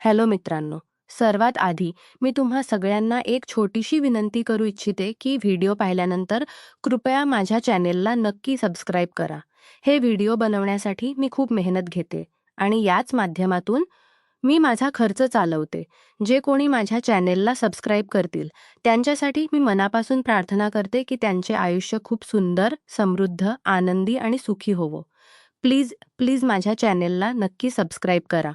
Hello मित्रांनो, सर्वात आधी मी तुम्हा सगळ्यांना एक छोटीशी विनंती करू इच्छिते की व्हिडिओ पाहिल्यानंतर कृपया माझ्या चॅनेलला नक्की सबस्क्राईब करा. हे व्हिडिओ बनवण्यासाठी मी खूप मेहनत घेते आणि याच माध्यमातून मी माझा खर्च चालवते. जे कोणी माझ्या चॅनेलला सबस्क्राईब करतील त्यांच्यासाठी मी मनापासून प्रार्थना करते की त्यांचे आयुष्य खूप सुंदर, समृद्ध, आनंदी आणि सुखी होवो. प्लीज प्लीज माझ्या चॅनेलला नक्की सबस्क्राईब करा.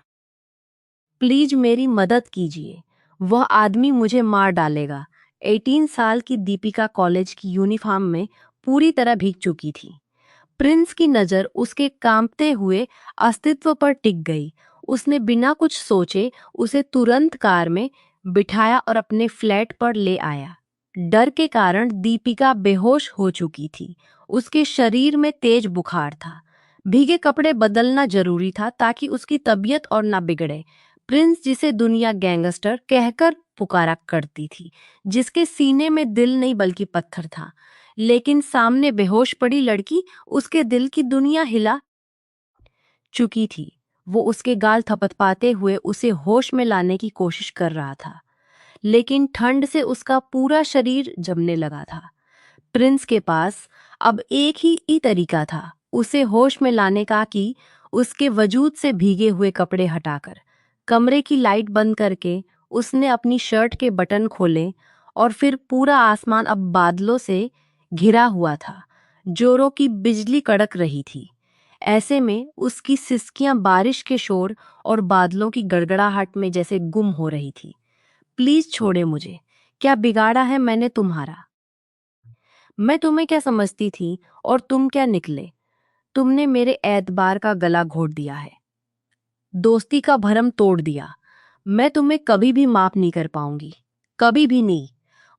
प्लीज मेरी मदद कीजिए, वह आदमी मुझे मार डालेगा। 18 साल की दीपिका कॉलेज की यूनिफॉर्म में पूरी तरह भीग चुकी थी। प्रिंस की नज़र उसके कांपते हुए अस्तित्व पर टिक गई। उसने बिना कुछ सोचे उसे तुरंत कार में बिठाया और अपने फ्लैट पर ले आया। डर के कारण दीपिका बेहोश हो चुकी थी। उसके शरीर में तेज बुखार था। भीगे कपड़े बदलना जरूरी था ताकि उसकी तबीयत और ना बिगड़े। प्रिंस, जिसे दुनिया गैंगस्टर कहकर पुकारा करती थी, जिसके सीने में दिल नहीं बल्कि पत्थर था, लेकिन सामने बेहोश पड़ी लड़की, उसके दिल की दुनिया हिला चुकी थी। वो उसके गाल थपथपाते हुए उसे होश में लाने की कोशिश कर रहा था, लेकिन ठंड से उसका पूरा शरीर जमने लगा था। प्रिंस के पास अब एक ही तरीका था उसे होश में लाने का, कि उसके वजूद से भीगे हुए कपड़े हटाकर, कमरे की लाइट बंद करके उसने अपनी शर्ट के बटन खोले, और फिर पूरा आसमान अब बादलों से घिरा हुआ था। जोरों की बिजली कड़क रही थी। ऐसे में उसकी सिसकियां बारिश के शोर और बादलों की गड़गड़ाहट में जैसे गुम हो रही थी। प्लीज छोड़े मुझे, क्या बिगाड़ा है मैंने तुम्हारा? मैं तुम्हें क्या समझती थी और तुम क्या निकले? तुमने मेरे एतबार का गला घोट दिया है, दोस्ती का भरम तोड़ दिया। मैं तुम्हें कभी भी माफ नहीं कर पाऊंगी, कभी भी नहीं।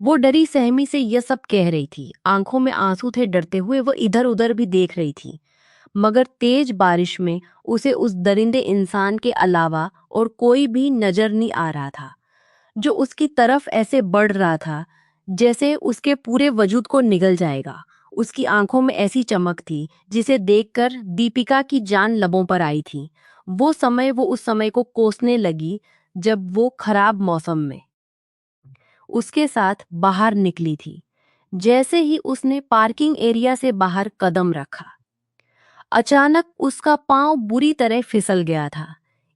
वो डरी सहमी से यह सब कह रही थी। आंखों में आंसू थे, डरते हुए वो इधर उधर भी देख रही थी, मगर तेज बारिश में उसे उस दरिंदे इंसान के अलावा और कोई भी नजर नहीं आ रहा था, जो उसकी तरफ ऐसे बढ़ रहा था जैसे उसके पूरे वजूद को निगल जाएगा। उसकी आंखों में ऐसी चमक थी जिसे देखकर दीपिका की जान लबों पर आई थी। वो उस समय को कोसने लगी जब वो खराब मौसम में उसके साथ बाहर निकली थी। जैसे ही उसने पार्किंग एरिया से बाहर कदम रखा, अचानक उसका पांव बुरी तरह फिसल गया था।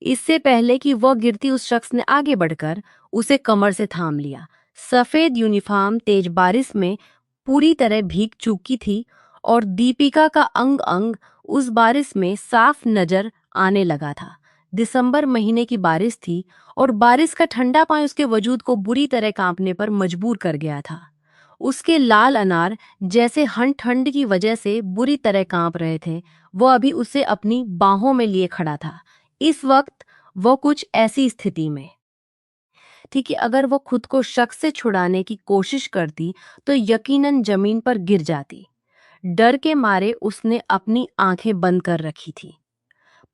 इससे पहले कि वह गिरती, उस शख्स ने आगे बढ़कर उसे कमर से थाम लिया। सफेद यूनिफॉर्म तेज बारिश में पूरी तरह भीग चुकी थी, और दीपिका का अंग अंग उस बारिश में साफ नजर आने लगा था। दिसंबर महीने की बारिश थी, और बारिश का ठंडा पानी उसके वजूद को बुरी तरह कांपने पर मजबूर कर गया था। उसके लाल अनार जैसे हन ठंड की वजह से बुरी तरह कांप रहे थे। वह अभी उसे अपनी बाहों में लिए खड़ा था। इस वक्त वह कुछ ऐसी स्थिति में थी कि अगर वह खुद को शक से छुड़ाने की कोशिश करती तो यकीनन जमीन पर गिर जाती। डर के मारे उसने अपनी आंखें बंद कर रखी थी,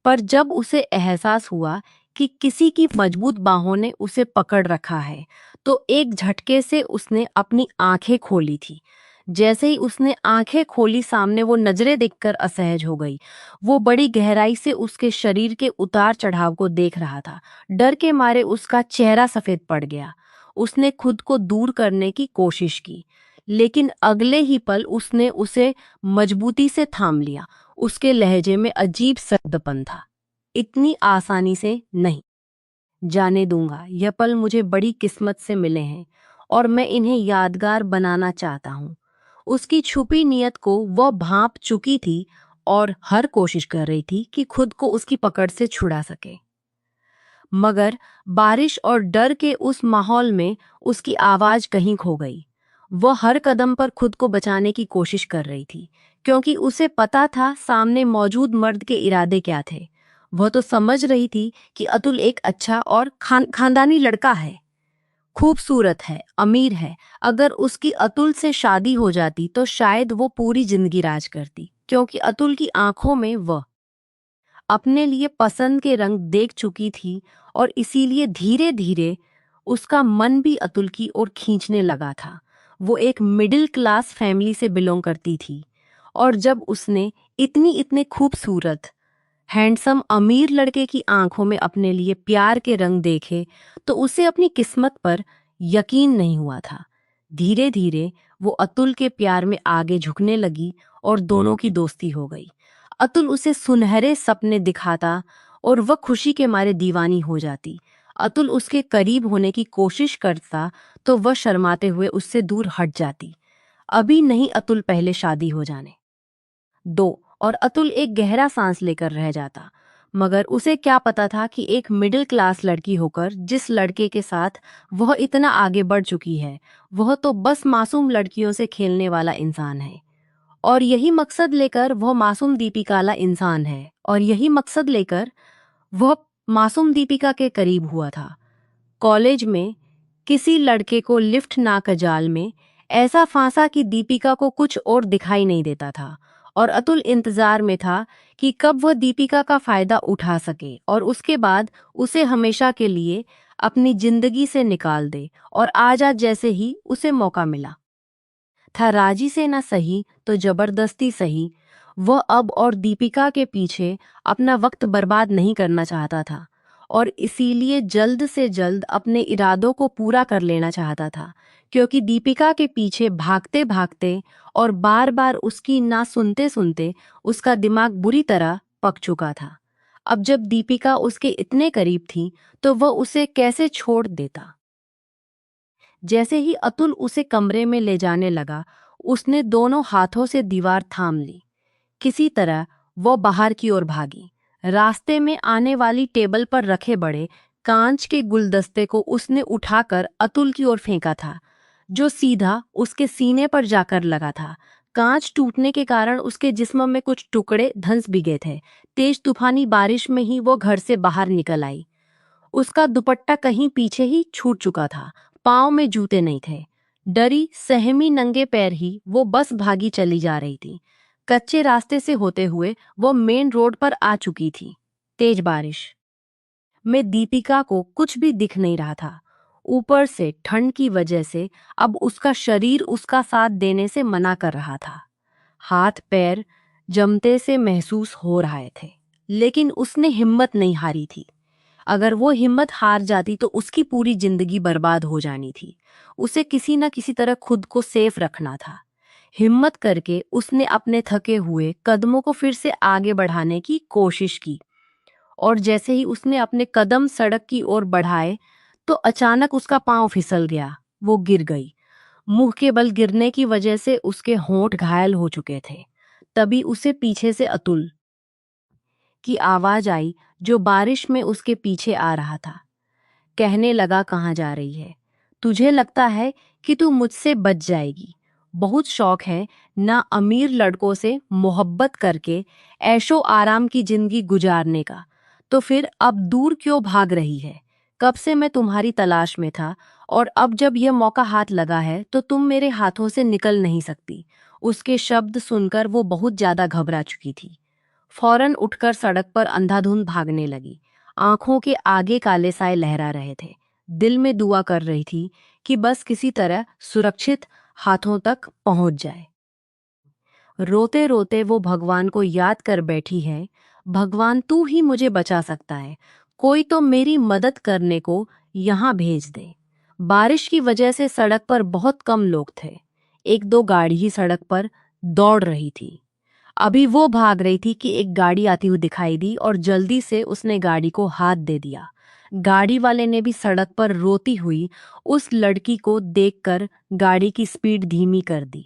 पर जब उसे एहसास हुआ कि किसी की मजबूत बाहों ने उसे पकड़ रखा है, तो एक झटके से उसने अपनी आंखें खोली थी। जैसे ही उसने आंखें खोली, सामने वो नजरें देखकर असहज हो गई। वो बड़ी गहराई से उसके शरीर के उतार चढ़ाव को देख रहा था। डर के मारे उसका चेहरा सफेद पड़ गया। उसने खुद को दूर करने की कोशिश की, लेकिन अगले ही पल उसने उसे मजबूती से थाम लिया। उसके लहजे में अजीब सख्तपन था। इतनी आसानी से नहीं जाने दूंगा। यह पल मुझे बड़ी किस्मत से मिले हैं, और मैं इन्हें यादगार बनाना चाहता हूँ। उसकी छुपी नियत को वह भांप चुकी थी, और हर कोशिश कर रही थी कि खुद को उसकी पकड़ से छुड़ा सके। मगर बारिश और डर के उस माहौल में उसकी आवाज कहीं खो गई। वह हर कदम पर खुद को बचाने की कोशिश कर रही थी, क्योंकि उसे पता था सामने मौजूद मर्द के इरादे क्या थे। वह तो समझ रही थी कि अतुल एक अच्छा और खानदानी लड़का है, खूबसूरत है, अमीर है। अगर उसकी अतुल से शादी हो जाती तो शायद वो पूरी जिंदगी राज करती, क्योंकि अतुल की आंखों में वह अपने लिए पसंद के रंग देख चुकी थी, और इसीलिए धीरे धीरे उसका मन भी अतुल की ओर खींचने लगा था। वो एक मिडिल क्लास फैमिली से बिलोंग करती थी, और जब उसने इतने खूबसूरत हैंडसम अमीर लड़के की आंखों में अपने लिए प्यार के रंग देखे तो उसे अपनी किस्मत पर यकीन नहीं हुआ था। धीरे धीरे वो अतुल के प्यार में आगे झुकने लगी और दोनों की दोस्ती हो गई। अतुल उसे सुनहरे सपने दिखाता और वह खुशी के मारे दीवानी हो जाती। अतुल उसके करीब होने की कोशिश करता तो वह शर्माते हुए उससे दूर हट जाती। अभी नहीं अतुल, पहले शादी हो जाने दो। और अतुल एक गहरा सांस लेकर रह जाता। मगर उसे क्या पता था कि एक मिडिल क्लास लड़की होकर जिस लड़के के साथ वह इतना आगे बढ़ चुकी है, वह तो बस मासूम लड़कियों से खेलने वाला इंसान है। और यही मकसद लेकर वह मासूम दीपिका के करीब हुआ था। कॉलेज में किसी लड़के को लिफ्ट ना कजाल में ऐसा फांसा कि दीपिका को कुछ और दिखाई नहीं देता था। और अतुल इंतजार में था कि कब वह दीपिका का फायदा उठा सके और उसके बाद उसे हमेशा के लिए अपनी जिंदगी से निकाल दे। और आज जैसे ही उसे मौका मिला था, राजी से ना सही तो जबरदस्ती सही, वह अब और दीपिका के पीछे अपना वक्त बर्बाद नहीं करना चाहता था। और इसीलिए जल्द से जल्द अपने इरादों को पूरा कर लेना चाहता था, क्योंकि दीपिका के पीछे भागते भागते और बार बार उसकी ना सुनते सुनते उसका दिमाग बुरी तरह पक चुका था। अब जब दीपिका उसके इतने करीब थी तो वह उसे कैसे छोड़ देता। जैसे ही अतुल उसे कमरे में ले जाने लगा, उसने दोनों हाथों से दीवार थाम ली। किसी तरह वो बाहर की ओर भागी। रास्ते में आने वाली टेबल पर रखे बड़े कांच के गुलदस्ते को उसने उठाकर अतुल की ओर फेंका था, जो सीधा उसके सीने पर जाकर लगा था। कांच टूटने के कारण उसके जिस्म में कुछ टुकड़े धंस भी गए थे। तेज तूफानी बारिश में ही वो घर से बाहर निकल आई। उसका दुपट्टा कहीं पीछे ही छूट चुका था, पाँव में जूते नहीं थे। डरी सहमी नंगे पैर ही वो बस भागी चली जा रही थी। कच्चे रास्ते से होते हुए वो मेन रोड पर आ चुकी थी। तेज बारिश में दीपिका को कुछ भी दिख नहीं रहा था। ऊपर से ठंड की वजह से अब उसका शरीर उसका साथ देने से मना कर रहा था। हाथ पैर जमते से महसूस हो रहे थे, लेकिन उसने हिम्मत नहीं हारी थी। अगर वो हिम्मत हार जाती तो उसकी पूरी जिंदगी बर्बाद हो जानी थी। उसे किसी न किसी तरह खुद को सेफ रखना था। हिम्मत करके उसने अपने थके हुए कदमों को फिर से आगे बढ़ाने की कोशिश की। और जैसे ही उसने अपने कदम सड़क की ओर बढ़ाए तो अचानक उसका पांव फिसल गया। वो गिर गई। मुंह के बल गिरने की वजह से उसके होंठ घायल हो चुके थे। तभी उसे पीछे से अतुल की आवाज आई, जो बारिश में उसके पीछे आ रहा था। कहने लगा, कहाँ जा रही है? तुझे लगता है कि तू मुझसे बच जाएगी? बहुत शौक है ना अमीर लड़कों से मोहब्बत करके ऐशो आराम की जिंदगी गुजारने का? तो फिर अब दूर क्यों भाग रही है? कब से मैं तुम्हारी तलाश में था, और अब जब यह मौका हाथ लगा है तो तुम मेरे हाथों से निकल नहीं सकती। उसके शब्द सुनकर वो बहुत ज्यादा घबरा चुकी थी। फौरन उठकर सड़क पर अंधाधुंध भागने लगी। आंखों के आगे काले साए लहरा रहे थे। दिल में दुआ कर रही थी कि बस किसी तरह सुरक्षित हाथों तक पहुंच जाए। रोते रोते वो भगवान को याद कर बैठी है, भगवान तू ही मुझे बचा सकता है, कोई तो मेरी मदद करने को यहाँ भेज दे। बारिश की वजह से सड़क पर बहुत कम लोग थे। एक दो गाड़ी ही सड़क पर दौड़ रही थी। अभी वो भाग रही थी कि एक गाड़ी आती हुई दिखाई दी और जल्दी से उसने गाड़ी को हाथ दे दिया। गाड़ी वाले ने भी सड़क पर रोती हुई उस लड़की को देखकर गाड़ी की स्पीड धीमी कर दी।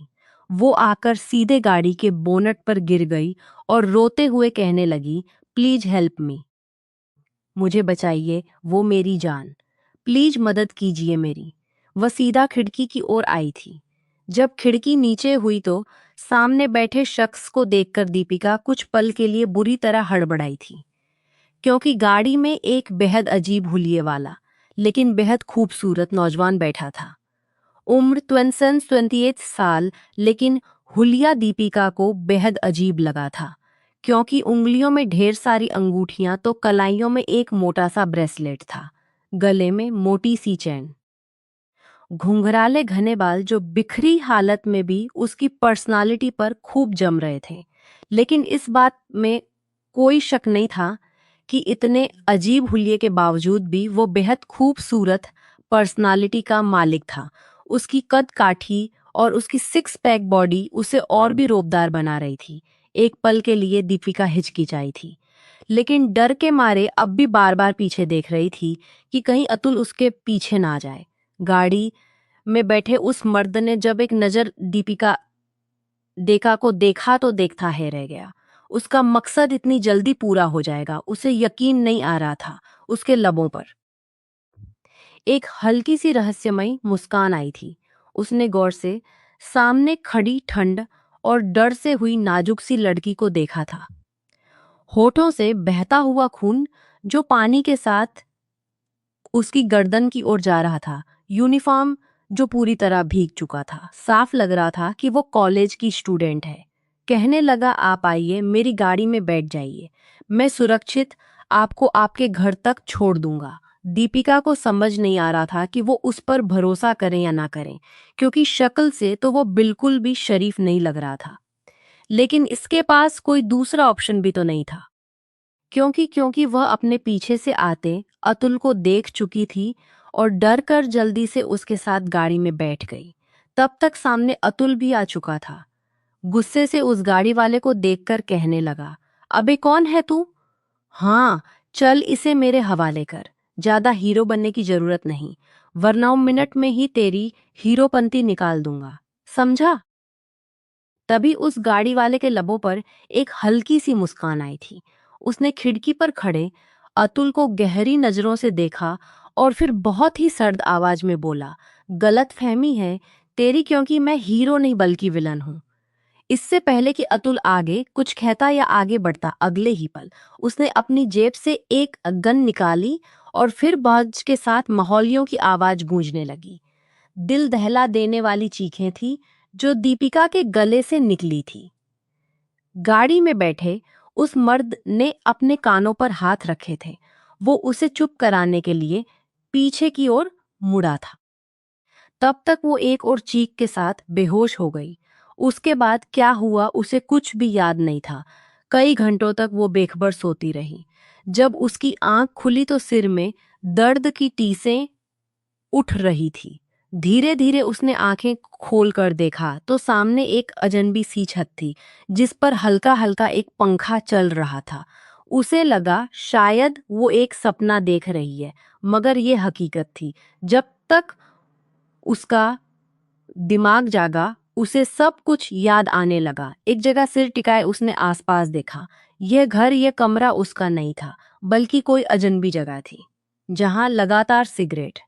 वो आकर सीधे गाड़ी के बोनट पर गिर गई और रोते हुए कहने लगी, प्लीज हेल्प मी, मुझे बचाइए, वो मेरी जान, प्लीज मदद कीजिए मेरी। वह सीधा खिड़की की ओर आई थी। जब खिड़की नीचे हुई तो सामने बैठे शख्स को देखकर दीपिका कुछ पल के लिए बुरी तरह हड़बड़ाई थी, क्योंकि गाड़ी में एक बेहद अजीब हुलिये वाला लेकिन बेहद खूबसूरत नौजवान बैठा था। उम्र 27 साल, लेकिन हुलिया दीपिका को बेहद अजीब लगा था, क्योंकि उंगलियों में ढेर सारी अंगूठियां तो कलाइयों में एक मोटा सा ब्रेसलेट था, गले में मोटी सी चैन, घुंघराले घने बाल जो बिखरी हालत में भी उसकी पर्सनालिटी पर खूब जम रहे थे। लेकिन इस बात में कोई शक नहीं था कि इतने अजीब हुलिये के बावजूद भी वो बेहद खूबसूरत पर्सनालिटी का मालिक था। उसकी कद काठी और उसकी सिक्स पैक बॉडी उसे और भी रौबदार बना रही थी। एक पल के लिए दीपिका हिचकिचाई थी, लेकिन डर के मारे अब भी बार बार पीछे देख रही थी कि कहीं अतुल उसके पीछे ना जाए। गाड़ी में बैठे उस मर्द ने जब एक नज़र दीपिका को देखा तो देखता है रह गया। उसका मकसद इतनी जल्दी पूरा हो जाएगा, उसे यकीन नहीं आ रहा था। उसके लबों पर एक हल्की सी रहस्यमयी मुस्कान आई थी। उसने गौर से सामने खड़ी ठंड और डर से हुई नाजुक सी लड़की को देखा था। होठों से बहता हुआ खून जो पानी के साथ उसकी गर्दन की ओर जा रहा था। यूनिफॉर्म जो पूरी तरह भीग चुका था। साफ लग रहा था कि वो कॉलेज की स्टूडेंट है। कहने लगा, आप आइए, मेरी गाड़ी में बैठ जाइए, मैं सुरक्षित आपको आपके घर तक छोड़ दूंगा। दीपिका को समझ नहीं आ रहा था कि वो उस पर भरोसा करें या ना करें, क्योंकि शक्ल से तो वो बिल्कुल भी शरीफ नहीं लग रहा था। लेकिन इसके पास कोई दूसरा ऑप्शन भी तो नहीं था, क्योंकि वह अपने पीछे से आते अतुल को देख चुकी थी और डर कर जल्दी से उसके साथ गाड़ी में बैठ गई। तब तक सामने अतुल भी आ चुका था। गुस्से से उस गाड़ी वाले को देखकर कहने लगा, अबे कौन है तू? हाँ, चल इसे मेरे हवाले कर। ज्यादा हीरो बनने की जरूरत नहीं, वरना मिनट में ही तेरी हीरोपंती निकाल दूंगा, समझा? तभी उस गाड़ी वाले के लबों पर एक हल्की सी मुस्कान आई थी। उसने खिड़की पर खड़े अतुल को गहरी नजरों से देखा और फिर बहुत ही सर्द आवाज में बोला, गलत फहमी है तेरी, क्योंकि मैं हीरो नहीं बल्कि विलन हूं। इससे पहले कि अतुल आगे कुछ कहता या आगे बढ़ता, अगले ही पल उसने अपनी जेब से एक गन निकाली और फिर बाज के साथ माहौलियों की आवाज गूंजने लगी। दिल दहला देने वाली चीखें थी जो दीपिका के गले से निकली थी। गाड़ी में बैठे उस मर्द ने अपने कानों पर हाथ रखे थे। वो उसे चुप कराने के लिए पीछे की ओर मुड़ा था। तब तक वो एक और चीख के साथ बेहोश हो गई। उसके बाद क्या हुआ उसे कुछ भी याद नहीं था। कई घंटों तक वो बेखबर सोती रही। जब उसकी आंख खुली तो सिर में दर्द की टीसें उठ रही थी। धीरे धीरे उसने आंखें खोलकर देखा तो सामने एक अजनबी सी छत थी, जिस पर हल्का हल्का एक पंखा चल रहा था। उसे लगा शायद वो एक सपना देख रही है, मगर ये हकीकत थी। जब तक उसका दिमाग जागा, उसे सब कुछ याद आने लगा। एक जगह सिर टिकाए उसने आसपास देखा। यह घर, यह कमरा उसका नहीं था, बल्कि कोई अजनबी जगह थी, जहां लगातार सिगरेट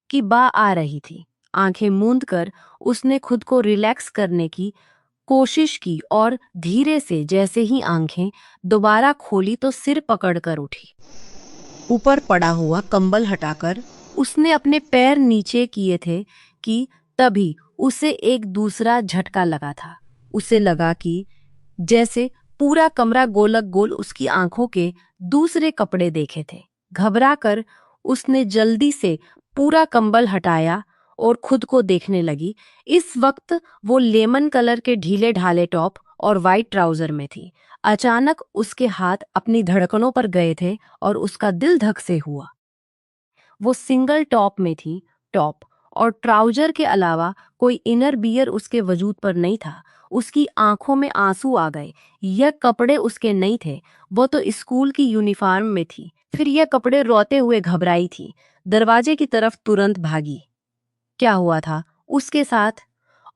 की बा आ रही थी। आंखें मूंद कर उसने खुद को रिलैक्स करने की कोशिश की और धीरे से जैसे ही आंखें दोबारा खोली तो सिर पकड़कर उठी। ऊपर पड़ा हुआ कंबल हटाकर उसने अपने पैर नीचे किए थे कि तभी उसे एक दूसरा झटका लगा था। उसे लगा कि जैसे पूरा कमरा गोलक गोल उसकी आंखों के दूसरे कपड़े देखे थे। घबराकर उसने जल्दी से पूरा कंबल हटाया और खुद को देखने लगी। इस वक्त वो लेमन कलर के ढीले ढाले टॉप और वाइट ट्राउजर में थी। अचानक उसके हाथ अपनी धड़कनों पर गए थे और उसका दिल धक से हुआ। वो सिंगल टॉप में थी। टॉप और ट्राउजर के अलावा कोई इनर बियर उसके वजूद पर नहीं था। उसकी आंखों में आंसू आ गए। यह कपड़े उसके नहीं थे, वो तो स्कूल की यूनिफॉर्म में थी। फिर यह कपड़े रोते हुए घबराई थी। दरवाजे की तरफ तुरंत भागी। क्या हुआ था उसके साथ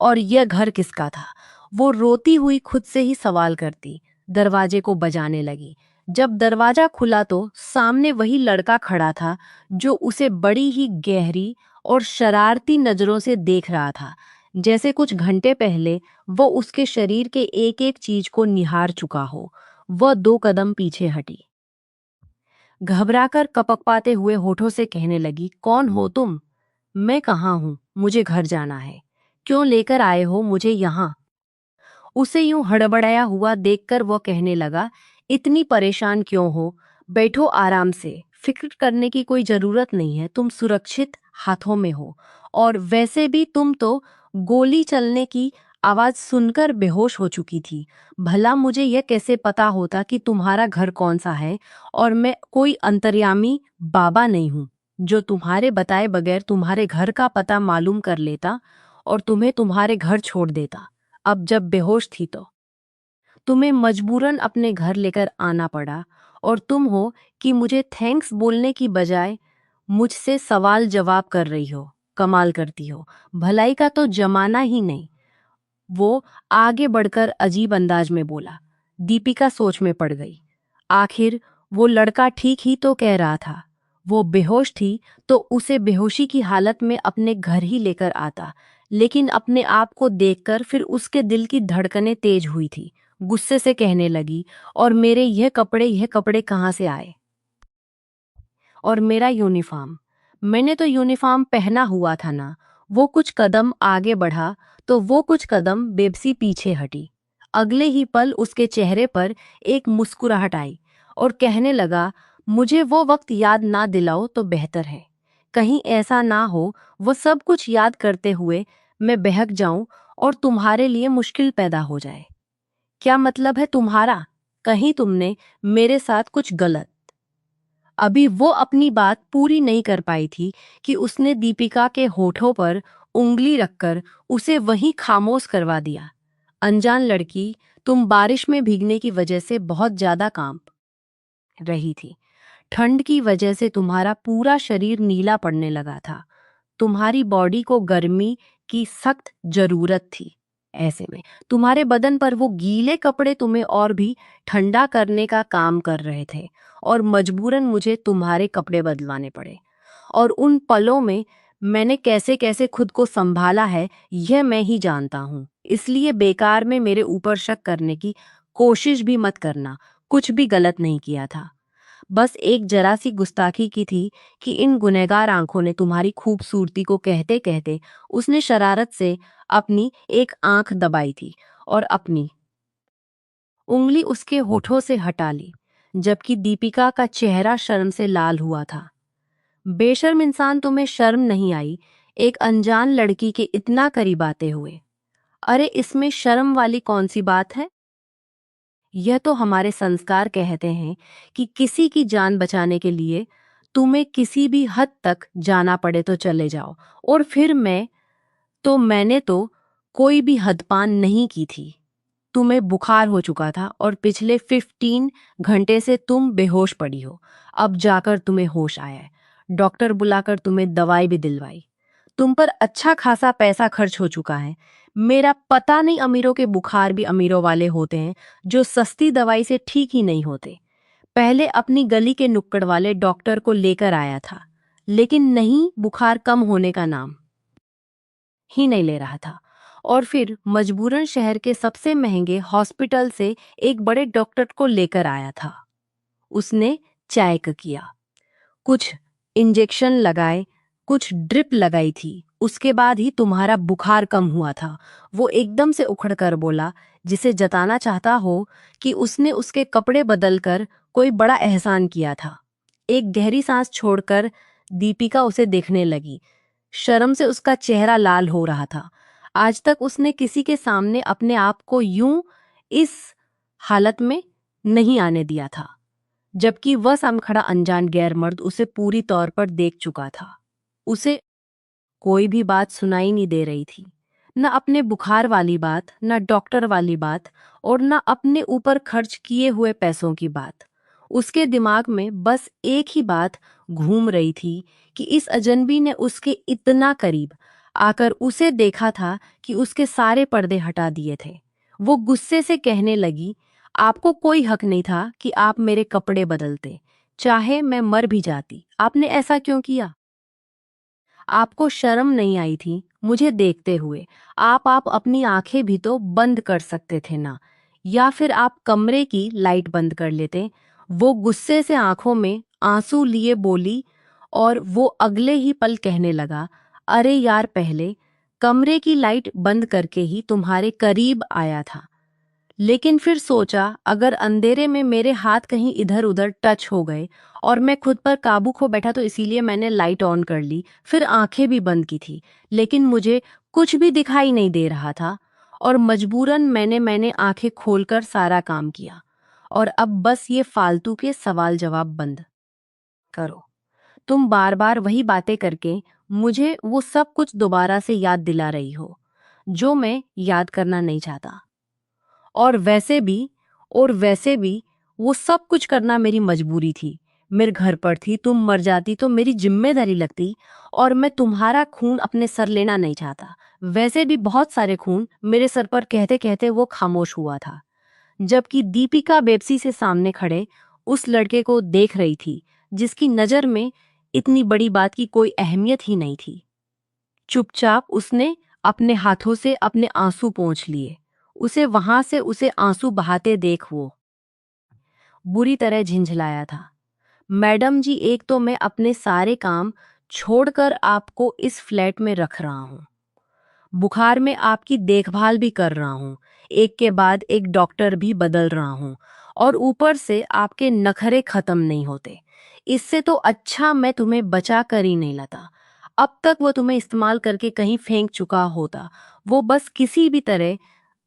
और यह घर किसका था? वो रोती हुई खुद से ही सवाल करती। दरवाजे को बजाने लगी। जब दरवाजा खुला तो सामने वही लड़का खड़ा था जो उसे बड़ी ही गहरी और शरारती नजरों से देख रहा था, जैसे कुछ घंटे पहले वो उसके शरीर के एक एक चीज को निहार चुका हो। वह 2 कदम पीछे हटी, घबराकर कपकपाते हुए होठों से कहने लगी, कौन हो तुम? मैं कहाँ हूँ? मुझे घर जाना है। क्यों लेकर आए हो मुझे यहाँ? उसे यूं हड़बड़ाया हुआ देखकर वो कहने लगा, इतनी परेशान क्यों हो? बैठो आराम से, फिक्र करने की कोई जरूरत नहीं है, तुम सुरक्षित हाथों में हो। और वैसे भी तुम तो गोली चलने की आवाज सुनकर बेहोश हो चुकी थी। भला मुझे यह कैसे पता होता कि तुम्हारा घर कौन सा है, और मैं कोई अंतर्यामी बाबा नहीं हूँ जो तुम्हारे बताए बगैर तुम्हारे घर का पता मालूम कर लेता और तुम्हें तुम्हारे घर छोड़ देता। अब जब बेहोश थी तो तुम्हें मजबूरन अपने घर लेकर आना पड़ा, और तुम हो कि मुझे थैंक्स बोलने की बजाय मुझसे सवाल जवाब कर रही हो। कमाल करती हो, भलाई का तो जमाना ही नहीं। वो आगे बढ़कर अजीब अंदाज में बोला। दीपिका सोच में पड़ गई। आखिर वो लड़का ठीक ही तो कह रहा था। वो बेहोश थी तो उसे बेहोशी की हालत में अपने घर ही लेकर आता, लेकिन अपने आप को देखकर फिर उसके दिल की धड़कनें तेज हुई थी। गुस्से से कहने लगी, और मेरे यह कपड़े कहाँ से आए? और मेरा यूनिफॉर्म, मैंने तो यूनिफॉर्म पहना हुआ था ना। वो कुछ कदम आगे बढ़ा तो वो कुछ कदम बेबसी पीछे हटी। अगले ही पल उसके चेहरे पर एक मुस्कुराहट आई और कहने लगा, मुझे वो वक्त याद ना दिलाओ तो बेहतर है। कहीं ऐसा ना हो वो सब कुछ याद करते हुए मैं बहक जाऊं और तुम्हारे लिए मुश्किल पैदा हो जाए। क्या मतलब है तुम्हारा? कहीं तुमने मेरे साथ कुछ गलत? अभी वो अपनी बात पूरी नहीं कर पाई थी कि उसने दीपिका के होठों पर उंगली रखकर उसे वहीं खामोश करवा दिया। अनजान लड़की, तुम बारिश में भीगने की वजह से बहुत ज्यादा कांप रही थी। ठंड की वजह से तुम्हारा पूरा शरीर नीला पड़ने लगा था। तुम्हारी बॉडी को गर्मी की सख्त जरूरत थी। ऐसे में तुम्हारे बदन पर वो गीले कपड़े तुम्हें और भी ठंडा करने का काम कर रहे थे, और मजबूरन मुझे तुम्हारे कपड़े बदलवाने पड़े। और उन पलों में मैंने कैसे कैसे खुद को संभाला है यह मैं ही जानता हूँ। इसलिए बेकार में मेरे ऊपर शक करने की कोशिश भी मत करना। कुछ भी गलत नहीं किया था। बस एक जरा सी गुस्ताखी की थी कि इन गुनहगार आंखों ने तुम्हारी खूबसूरती को कहते कहते उसने शरारत से अपनी एक आंख दबाई थी और अपनी उंगली उसके होठों से हटा ली, जबकि दीपिका का चेहरा शर्म से लाल हुआ था। बेशर्म इंसान, तुम्हें शर्म नहीं आई एक अनजान लड़की के इतना करीब आते हुए? अरे इसमें शर्म वाली कौन सी बात है? यह तो हमारे संस्कार कहते हैं कि किसी की जान बचाने के लिए तुम्हें किसी भी हद तक जाना पड़े तो चले जाओ। और फिर मैंने तो कोई भी हदपान नहीं की थी। तुम्हें बुखार हो चुका था और पिछले 15 घंटे से तुम बेहोश पड़ी हो। अब जाकर तुम्हें होश आया है। डॉक्टर बुलाकर तुम्हें दवाई भी दिलवाई। तुम पर अच्छा खासा पैसा खर्च हो चुका है। मेरा पता नहीं, अमीरों के बुखार भी अमीरों वाले होते हैं जो सस्ती दवाई से ठीक ही नहीं होते। पहले अपनी गली के नुक्कड़ वाले डॉक्टर को लेकर आया था, लेकिन नहीं, बुखार कम होने का नाम ही नहीं ले रहा था। और फिर मजबूरन शहर के सबसे महंगे हॉस्पिटल से एक बड़े डॉक्टर को लेकर आया था। उसने चेक किया, कुछ इंजेक्शन लगाए, कुछ ड्रिप लगाई थी। उसके बाद ही तुम्हारा बुखार कम हुआ था। वो एकदम से उखड़कर बोला, जिसे जताना चाहता हो कि उसने उसके कपड़े बदलकर कोई बड़ा एहसान किया था। एक गहरी सांस छोड़कर दीपिका उसे देखने लगी। शर्म से उसका चेहरा लाल हो रहा था। आज तक उसने किसी के सामने अपने आप को यूं इस हालत में नहीं आने दिया था, जबकि वह सामने खड़ा अनजान गैर मर्द उसे पूरी तौर पर देख चुका था। उसे कोई भी बात सुनाई नहीं दे रही थी, न अपने बुखार वाली बात, न डॉक्टर वाली बात, और न अपने ऊपर खर्च किए हुए पैसों की बात। उसके दिमाग में बस एक ही बात घूम रही थी कि इस अजनबी ने उसके इतना करीब आकर उसे देखा था कि उसके सारे पर्दे हटा दिए थे। वो गुस्से से कहने लगी, आपको कोई हक नहीं था कि आप मेरे कपड़े बदलते, चाहे मैं मर भी जाती। आपने ऐसा क्यों किया? आपको शर्म नहीं आई थी मुझे देखते हुए? आप अपनी आंखें भी तो बंद कर सकते थे ना, या फिर आप कमरे की लाइट बंद कर लेते। वो गुस्से से आंखों में आंसू लिए बोली, और वो अगले ही पल कहने लगा, अरे यार, पहले कमरे की लाइट बंद करके ही तुम्हारे करीब आया था, लेकिन फिर सोचा अगर अंधेरे में मेरे हाथ कहीं इधर उधर टच हो गए और मैं खुद पर काबू खो बैठा, तो इसीलिए मैंने लाइट ऑन कर ली, फिर आंखें भी बंद की थी, लेकिन मुझे कुछ भी दिखाई नहीं दे रहा था। और मजबूरन मैंने आंखें खोलकर सारा काम किया। और अब बस ये फालतू के सवाल जवाब बंद करो। तुम बार बार वही बातें करके मुझे वो सब कुछ दोबारा से याद दिला रही हो जो मैं याद करना नहीं चाहता। और वैसे भी वो सब कुछ करना मेरी मजबूरी थी। मेरे घर पर थी, तुम मर जाती तो मेरी जिम्मेदारी लगती, और मैं तुम्हारा खून अपने सर लेना नहीं चाहता। वैसे भी बहुत सारे खून मेरे सर पर कहते कहते वो खामोश हुआ था, जबकि दीपिका बेपसी से सामने खड़े उस लड़के को देख रही थी जिसकी नज़र में इतनी बड़ी बात की कोई अहमियत ही नहीं थी। चुपचाप उसने अपने हाथों से अपने आंसू पोंछ लिए। उसे आंसू बहाते देख वो बुरी तरह झिंझलाया था। मैडम जी, एक तो मैं अपने सारे काम छोड़कर आपको इस फ्लैट में रख रहा हूँ, बुखार में आपकी देखभाल भी कर रहा हूँ, एक के बाद एक डॉक्टर भी बदल रहा हूँ, और ऊपर से आपके नखरे खत्म नहीं होते। इससे तो अच्छा मैं तुम्हें बचा कर ही नहीं लाता। अब तक वो तुम्हें इस्तेमाल करके कहीं फेंक चुका होता। वो बस किसी भी तरह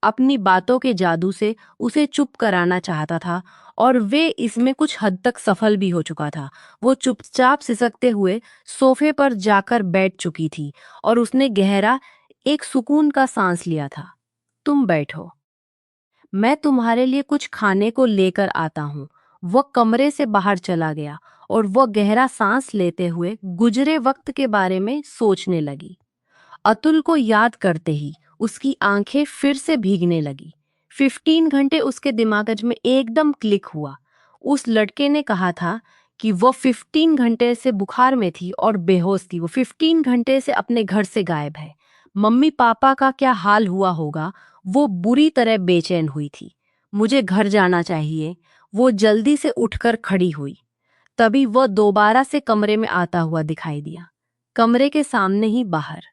अपनी बातों के जादू से उसे चुप कराना चाहता था, और वे इसमें कुछ हद तक सफल भी हो चुका था। वो चुपचाप सिसकते हुए सोफे पर जाकर बैठ चुकी थी, और उसने गहरा एक सुकून का सांस लिया था। तुम बैठो, मैं तुम्हारे लिए कुछ खाने को लेकर आता हूँ। वह कमरे से बाहर चला गया, और वह गहरा सांस लेते हुए गुजरे वक्त के बारे में सोचने लगी। अतुल को याद करते ही उसकी आंखें फिर से भीगने लगी। 15 घंटे उसके दिमाग में एकदम क्लिक हुआ। उस लड़के ने कहा था कि वो 15 घंटे से बुखार में थी और बेहोश थी। वो 15 घंटे से अपने घर से गायब है। मम्मी पापा का क्या हाल हुआ होगा। वो बुरी तरह बेचैन हुई थी। मुझे घर जाना चाहिए। वो जल्दी से उठकर खड़ी हुई। तभी वह दोबारा से कमरे में आता हुआ दिखाई दिया। कमरे के सामने ही बाहर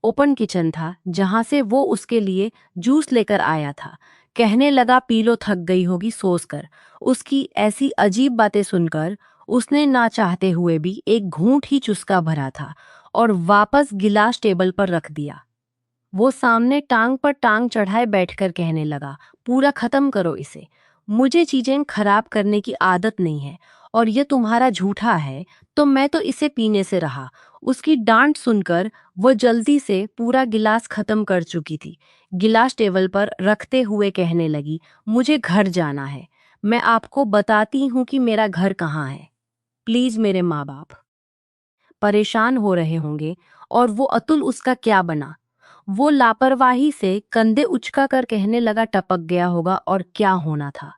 ओपन किचन था, जहां से वो उसके लिए जूस लेकर आया था। कहने लगा, पी लो, थक गई होगी सोच कर। उसकी ऐसी अजीब बातें सुनकर उसने ना चाहते हुए भी एक घूंट ही चुस्का भरा था और वापस गिलास टेबल पर रख दिया। वो सामने टांग पर टांग चढ़ाए बैठकर कहने लगा, पूरा खत्म करो इसे। मुझे चीजें खराब करने की आदत नहीं है, और ये तुम्हारा झूठा है तो मैं तो इसे पीने से रहा। उसकी डांट सुनकर वो जल्दी से पूरा गिलास खत्म कर चुकी थी। गिलास टेबल पर रखते हुए कहने लगी, मुझे घर जाना है। मैं आपको बताती हूँ कि मेरा घर कहाँ है। प्लीज, मेरे माँ बाप परेशान हो रहे होंगे, और वो अतुल उसका क्या बना। वो लापरवाही से कंधे उचका कर कहने लगा, टपक गया होगा, और क्या होना था।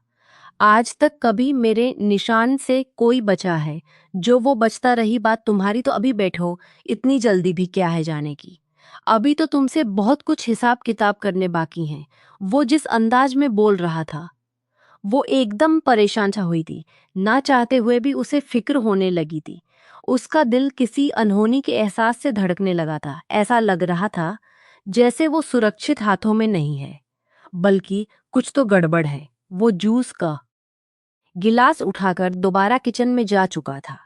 आज तक कभी मेरे निशान से कोई बचा है जो वो बचता रही बात तुम्हारी, तो अभी बैठो, इतनी जल्दी भी क्या है जाने की। अभी तो तुमसे बहुत कुछ हिसाब किताब करने बाकी हैं। वो जिस अंदाज में बोल रहा था, वो एकदम परेशान सा हुई थी। ना चाहते हुए भी उसे फिक्र होने लगी थी। उसका दिल किसी अनहोनी के एहसास से धड़कने लगा था। ऐसा लग रहा था जैसे वो सुरक्षित हाथों में नहीं है, बल्कि कुछ तो गड़बड़ है। वो जूस का गिलास उठाकर दोबारा किचन में जा चुका था,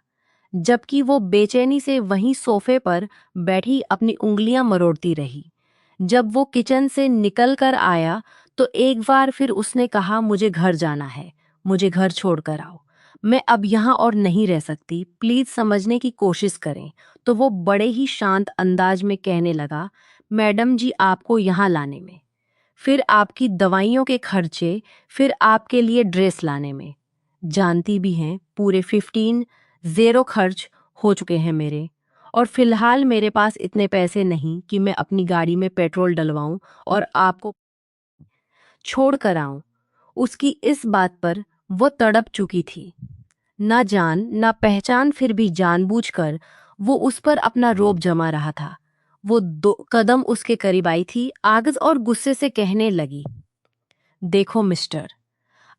जबकि वो बेचैनी से वहीं सोफे पर बैठी अपनी उंगलियां मरोड़ती रही। जब वो किचन से निकल कर आया तो एक बार फिर उसने कहा, मुझे घर जाना है, मुझे घर छोड़कर आओ। मैं अब यहाँ और नहीं रह सकती, प्लीज समझने की कोशिश करें। तो वो बड़े ही शांत अंदाज में कहने लगा, मैडम जी, आपको यहाँ लाने में, फिर आपकी दवाइयों के खर्चे, फिर आपके लिए ड्रेस लाने में, जानती भी हैं पूरे 15 खर्च हो चुके हैं मेरे, और फिलहाल मेरे पास इतने पैसे नहीं कि मैं अपनी गाड़ी में पेट्रोल डलवाऊं और आपको छोड़ कर आऊं। उसकी इस बात पर वो तड़प चुकी थी। ना जान ना पहचान, फिर भी जानबूझकर वो उस पर अपना रोब जमा रहा था। वो 2 कदम उसके करीब आई थी, आगज और गुस्से से कहने लगी, देखो मिस्टर,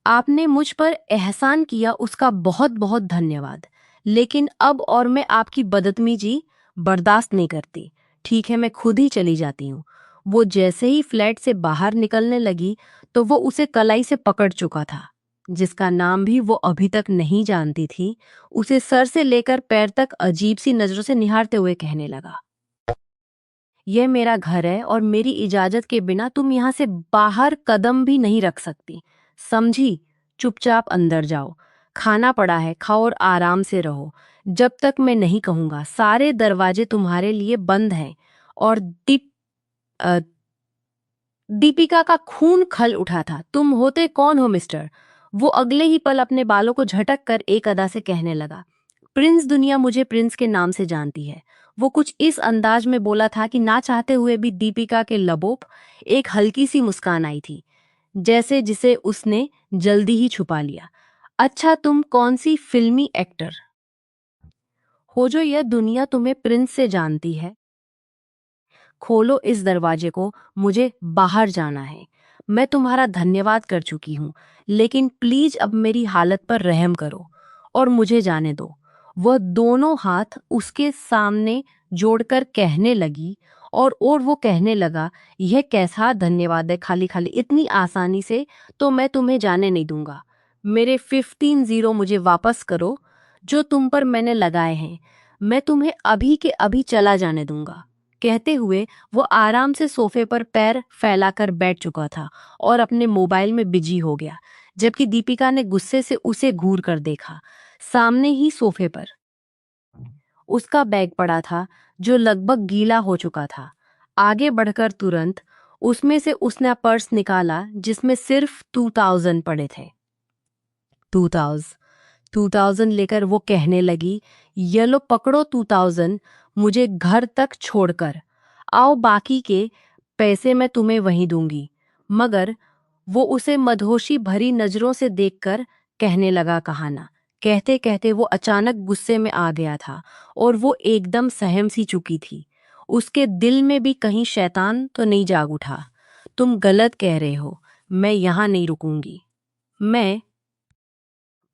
आपने मुझ पर एहसान किया, उसका बहुत बहुत धन्यवाद, लेकिन अब और मैं आपकी बदतमीजी बर्दाश्त नहीं करती। ठीक है, मैं खुद ही चली जाती हूँ। वो जैसे ही फ्लैट से बाहर निकलने लगी तो वो उसे कलाई से पकड़ चुका था, जिसका नाम भी वो अभी तक नहीं जानती थी। उसे सर से लेकर पैर तक अजीब सी नजरों से निहारते हुए कहने लगा, यह मेरा घर है और मेरी इजाजत के बिना तुम यहाँ से बाहर कदम भी नहीं रख सकती, समझी? चुपचाप अंदर जाओ। खाना पड़ा है, खाओ और आराम से रहो जब तक मैं नहीं कहूँगा। सारे दरवाजे तुम्हारे लिए बंद हैं। और अ, दीपिका का खून खल उठा था। तुम होते कौन हो मिस्टर? वो अगले ही पल अपने बालों को झटक कर एक अदा से कहने लगा, प्रिंस, दुनिया मुझे प्रिंस के नाम से जानती है। वो कुछ इस अंदाज में बोला था कि ना चाहते हुए भी दीपिका के लबों पर एक हल्की सी मुस्कान आई थी, जैसे जिसे उसने जल्दी ही छुपा लिया। अच्छा, तुम कौन सी फिल्मी एक्टर हो जो यह दुनिया तुम्हें प्रिंस से जानती है? खोलो इस दरवाजे को, मुझे बाहर जाना है। मैं तुम्हारा धन्यवाद कर चुकी हूँ, लेकिन प्लीज अब मेरी हालत पर रहम करो और मुझे जाने दो। वह दोनों हाथ उसके सामने जोड़कर कहने लगी, और वो कहने लगा, यह कैसा धन्यवाद है, खाली खाली इतनी आसानी से तो मैं तुम्हें जाने नहीं दूंगा। मेरे 15 मुझे वापस करो जो तुम पर मैंने लगाए हैं। मैं तुम्हें अभी के अभी चला जाने दूंगा। कहते हुए वो आराम से सोफे पर पैर फैलाकर बैठ चुका था और अपने मोबाइल में बिजी हो गया, जबकि दीपिका ने गुस्से से उसे घूर कर देखा। सामने ही सोफे पर उसका बैग पड़ा था, जो लगभग गीला हो चुका था। आगे बढ़कर तुरंत उसमें से उसने पर्स निकाला, जिसमें सिर्फ 2000 पड़े थे। 2000 2000 लेकर वो कहने लगी, ये लो पकड़ो 2000, मुझे घर तक छोड़कर आओ, बाकी के पैसे मैं तुम्हें वहीं दूंगी। मगर वो उसे मदहोशी भरी नजरों से देखकर कहने लगा कहाना। कहते कहते वो अचानक गुस्से में आ गया था और वो एकदम सहम सी चुकी थी। उसके दिल में भी कहीं शैतान तो नहीं जाग उठा। तुम गलत कह रहे हो, मैं यहाँ नहीं रुकूंगी। मैं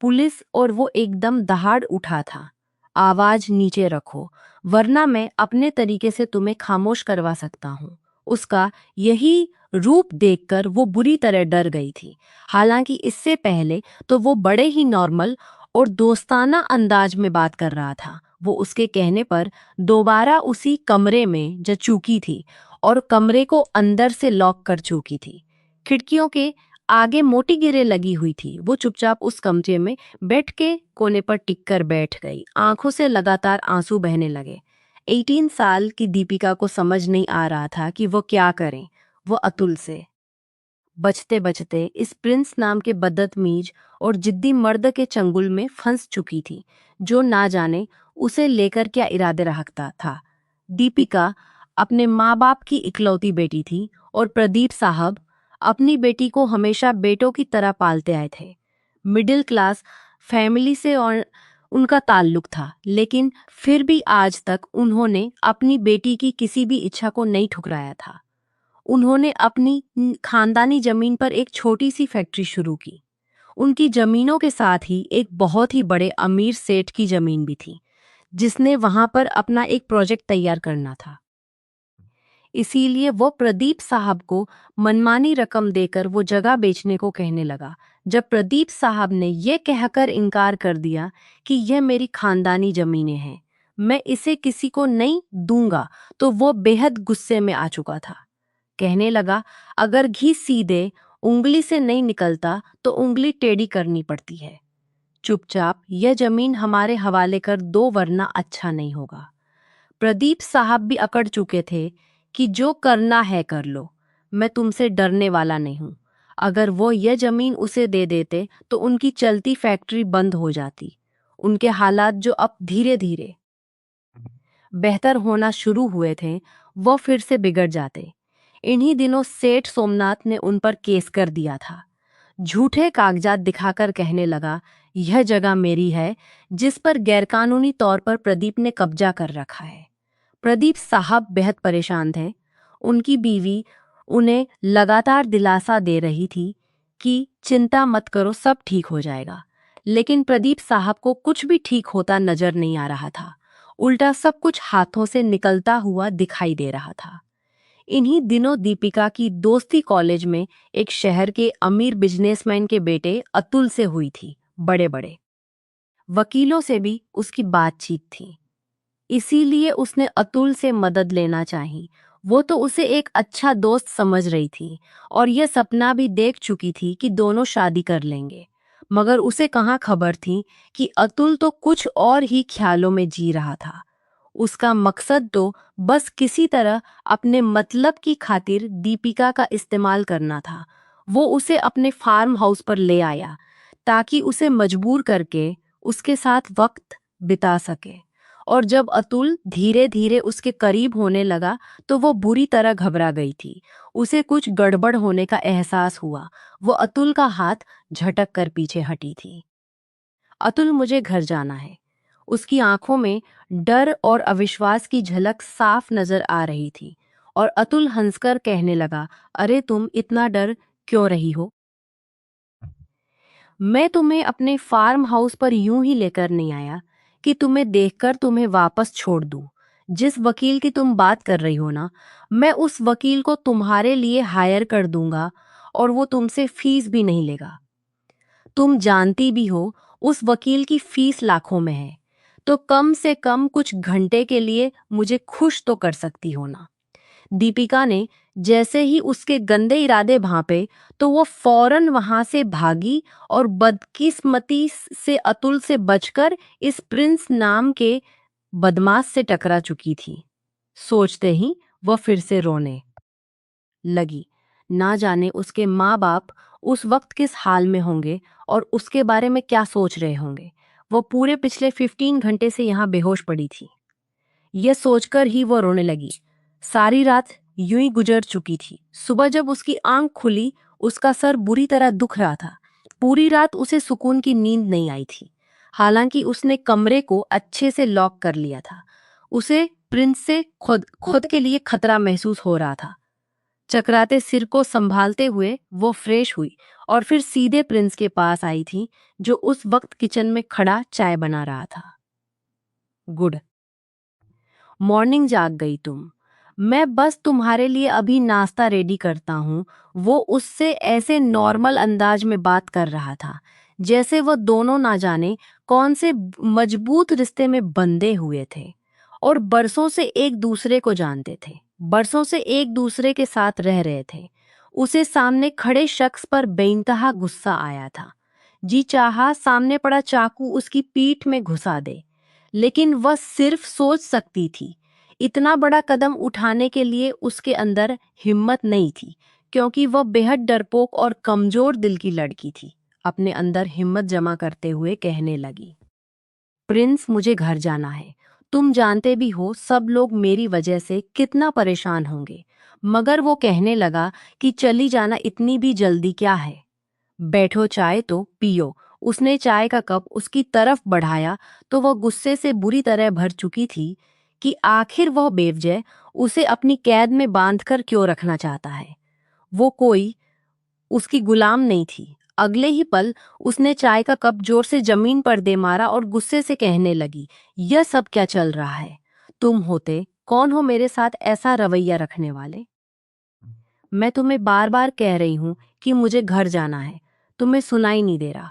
पुलिस? और वो एकदम दहाड़ उठा था। आवाज नीचे रखो, वरना मैं अपने तरीके से तुम्हें खामोश करवा सकता हूँ। उसका यही रूप देखकर वो बुरी तरह डर गई थी। हालांकि इससे पहले तो वो बड़े ही नॉर्मल और दोस्ताना अंदाज में बात कर रहा था। वो उसके कहने पर दोबारा उसी कमरे में जा चुकी थी और कमरे को अंदर से लॉक कर चुकी थी। खिड़कियों के आगे मोटी गिरे लगी हुई थी। वो चुपचाप उस कमरे में बेड के कोने पर टिककर बैठ गई। आंखों से लगातार आंसू बहने लगे। 18 साल की दीपिका को समझ नहीं आ रहा था कि वो क्या करें। वो अतुल से बचते बचते इस प्रिंस नाम के बदतमीज और जिद्दी मर्द के चंगुल में फंस चुकी थी, जो ना जाने उसे लेकर क्या इरादे रखता था। दीपिका अपने माँ बाप की इकलौती बेटी थी और प्रदीप साहब अपनी बेटी को हमेशा बेटों की तरह पालते आए थे। मिडिल क्लास फैमिली से और उनका ताल्लुक था, लेकिन फिर भी आज तक उन्होंने अपनी बेटी की किसी भी इच्छा को नहीं ठुकराया था। उन्होंने अपनी खानदानी जमीन पर एक छोटी सी फैक्ट्री शुरू की। उनकी जमीनों के साथ ही एक बहुत ही बड़े अमीर सेठ की जमीन भी थी, जिसने वहां पर अपना एक प्रोजेक्ट तैयार करना था। इसीलिए वो प्रदीप साहब को मनमानी रकम देकर वो जगह बेचने को कहने लगा। जब प्रदीप साहब ने यह कहकर इनकार कर दिया कि यह मेरी खानदानी जमीनें हैं, मैं इसे किसी को नहीं दूंगा, तो वो बेहद गुस्से में आ चुका था। कहने लगा, अगर घी सीधे उंगली से नहीं निकलता तो उंगली टेढ़ी करनी पड़ती है। चुपचाप यह जमीन हमारे हवाले कर दो, वरना अच्छा नहीं होगा। प्रदीप साहब भी अकड़ चुके थे कि जो करना है कर लो, मैं तुमसे डरने वाला नहीं हूं। अगर वो यह जमीन उसे दे देते तो उनकी चलती फैक्ट्री बंद हो जाती। उनके हालात जो अब धीरे धीरे बेहतर होना शुरू हुए थे, वो फिर से बिगड़ जाते। इन्हीं दिनों सेठ सोमनाथ ने उन पर केस कर दिया था। झूठे कागजात दिखाकर कहने लगा, यह जगह मेरी है, जिस पर गैरकानूनी तौर पर प्रदीप ने कब्जा कर रखा है। प्रदीप साहब बेहद परेशान थे। उनकी बीवी उन्हें लगातार दिलासा दे रही थी कि चिंता मत करो, सब ठीक हो जाएगा। लेकिन प्रदीप साहब को कुछ भी ठीक होता नजर नहीं आ रहा था। उल्टा सब कुछ हाथों से निकलता हुआ दिखाई दे रहा था। इन्हीं दिनों दीपिका की दोस्ती कॉलेज में एक शहर के अमीर बिजनेसमैन के बेटे अतुल से हुई थी। बड़े बड़े वकीलों से भी उसकी बातचीत थी, इसीलिए उसने अतुल से मदद लेना चाही। वो तो उसे एक अच्छा दोस्त समझ रही थी और यह सपना भी देख चुकी थी कि दोनों शादी कर लेंगे। मगर उसे कहाँ खबर थी कि अतुल तो कुछ और ही ख्यालों में जी रहा था। उसका मकसद तो बस किसी तरह अपने मतलब की खातिर दीपिका का इस्तेमाल करना था। वो उसे अपने फार्म हाउस पर ले आया ताकि उसे मजबूर करके उसके साथ वक्त बिता सके। और जब अतुल धीरे धीरे उसके करीब होने लगा तो वो बुरी तरह घबरा गई थी। उसे कुछ गड़बड़ होने का एहसास हुआ। वो अतुल का हाथ झटक कर पीछे हटी थी। अतुल, मुझे घर जाना है। उसकी आंखों में डर और अविश्वास की झलक साफ नजर आ रही थी। और अतुल हंसकर कहने लगा, अरे तुम इतना डर क्यों रही हो? मैं तुम्हें अपने फार्म हाउस पर यूं ही लेकर नहीं आया कि तुम्हें देखकर तुम्हें वापस छोड़ दूं। जिस वकील की तुम बात कर रही हो ना, मैं उस वकील को तुम्हारे लिए हायर कर दूंगा और वो तुमसे फीस भी नहीं लेगा। तुम जानती भी हो उस वकील की फीस लाखों में है, तो कम से कम कुछ घंटे के लिए मुझे खुश तो कर सकती हो ना। दीपिका ने जैसे ही उसके गंदे इरादे भांपे तो वो फौरन वहां से भागी और बदकिस्मती से अतुल से बचकर इस प्रिंस नाम के बदमाश से टकरा चुकी थी। सोचते ही वह फिर से रोने लगी। ना जाने उसके माँ बाप उस वक्त किस हाल में होंगे और उसके बारे में क्या सोच रहे होंगे। वो पूरे पिछले 15 घंटे से यहाँ बेहोश पड़ी थी। यह सोचकर ही वो रोने लगी। सारी रात यूं ही गुजर चुकी थी। सुबह जब उसकी आंख खुली, उसका सर बुरी तरह दुख रहा था। पूरी रात उसे सुकून की नींद नहीं आई थी। हालांकि उसने कमरे को अच्छे से लॉक कर लिया था। उसे प्रिंस से खुद खुद के लिए खतरा महसूस हो रहा था। चकराते सिर को संभालते हुए वो फ्रेश हुई और फिर सीधे प्रिंस के पास आई थी, जो उस वक्त किचन में खड़ा चाय बना रहा था। गुड मॉर्निंग, जाग गई तुम? मैं बस तुम्हारे लिए अभी नाश्ता रेडी करता हूँ। वो उससे ऐसे नॉर्मल अंदाज में बात कर रहा था जैसे वो दोनों ना जाने कौन से मजबूत रिश्ते में बंधे हुए थे और बरसों से एक दूसरे को जानते थे, बरसों से एक दूसरे के साथ रह रहे थे। उसे सामने खड़े शख्स पर बेइंतहा गुस्सा आया था। जी चाहा सामने पड़ा चाकू उसकी पीठ में घुसा दे, लेकिन वह सिर्फ सोच सकती थी। इतना बड़ा कदम उठाने के लिए उसके अंदर हिम्मत नहीं थी, क्योंकि वह बेहद डरपोक और कमजोर दिल की लड़की थी। अपने अंदर हिम्मत जमा करते हुए कहने लगी, प्रिंस, मुझे घर जाना है। तुम जानते भी हो सब लोग मेरी वजह से कितना परेशान होंगे। मगर वो कहने लगा कि चली जाना इतनी भी जल्दी क्या है? बैठो, चाय तो पियो। उसने चाय का कप उसकी तरफ बढ़ाया तो वह गुस्से से बुरी तरह भर चुकी थी कि आखिर वह बेवजह उसे अपनी कैद में बांधकर क्यों रखना चाहता है। वो कोई उसकी गुलाम नहीं थी। अगले ही पल उसने चाय का कप जोर से जमीन पर दे मारा और गुस्से से कहने लगी, यह सब क्या चल रहा है? तुम होते कौन हो मेरे साथ ऐसा रवैया रखने वाले? मैं तुम्हें बार बार कह रही हूं कि मुझे घर जाना है, तुम्हें सुनाई नहीं दे रहा?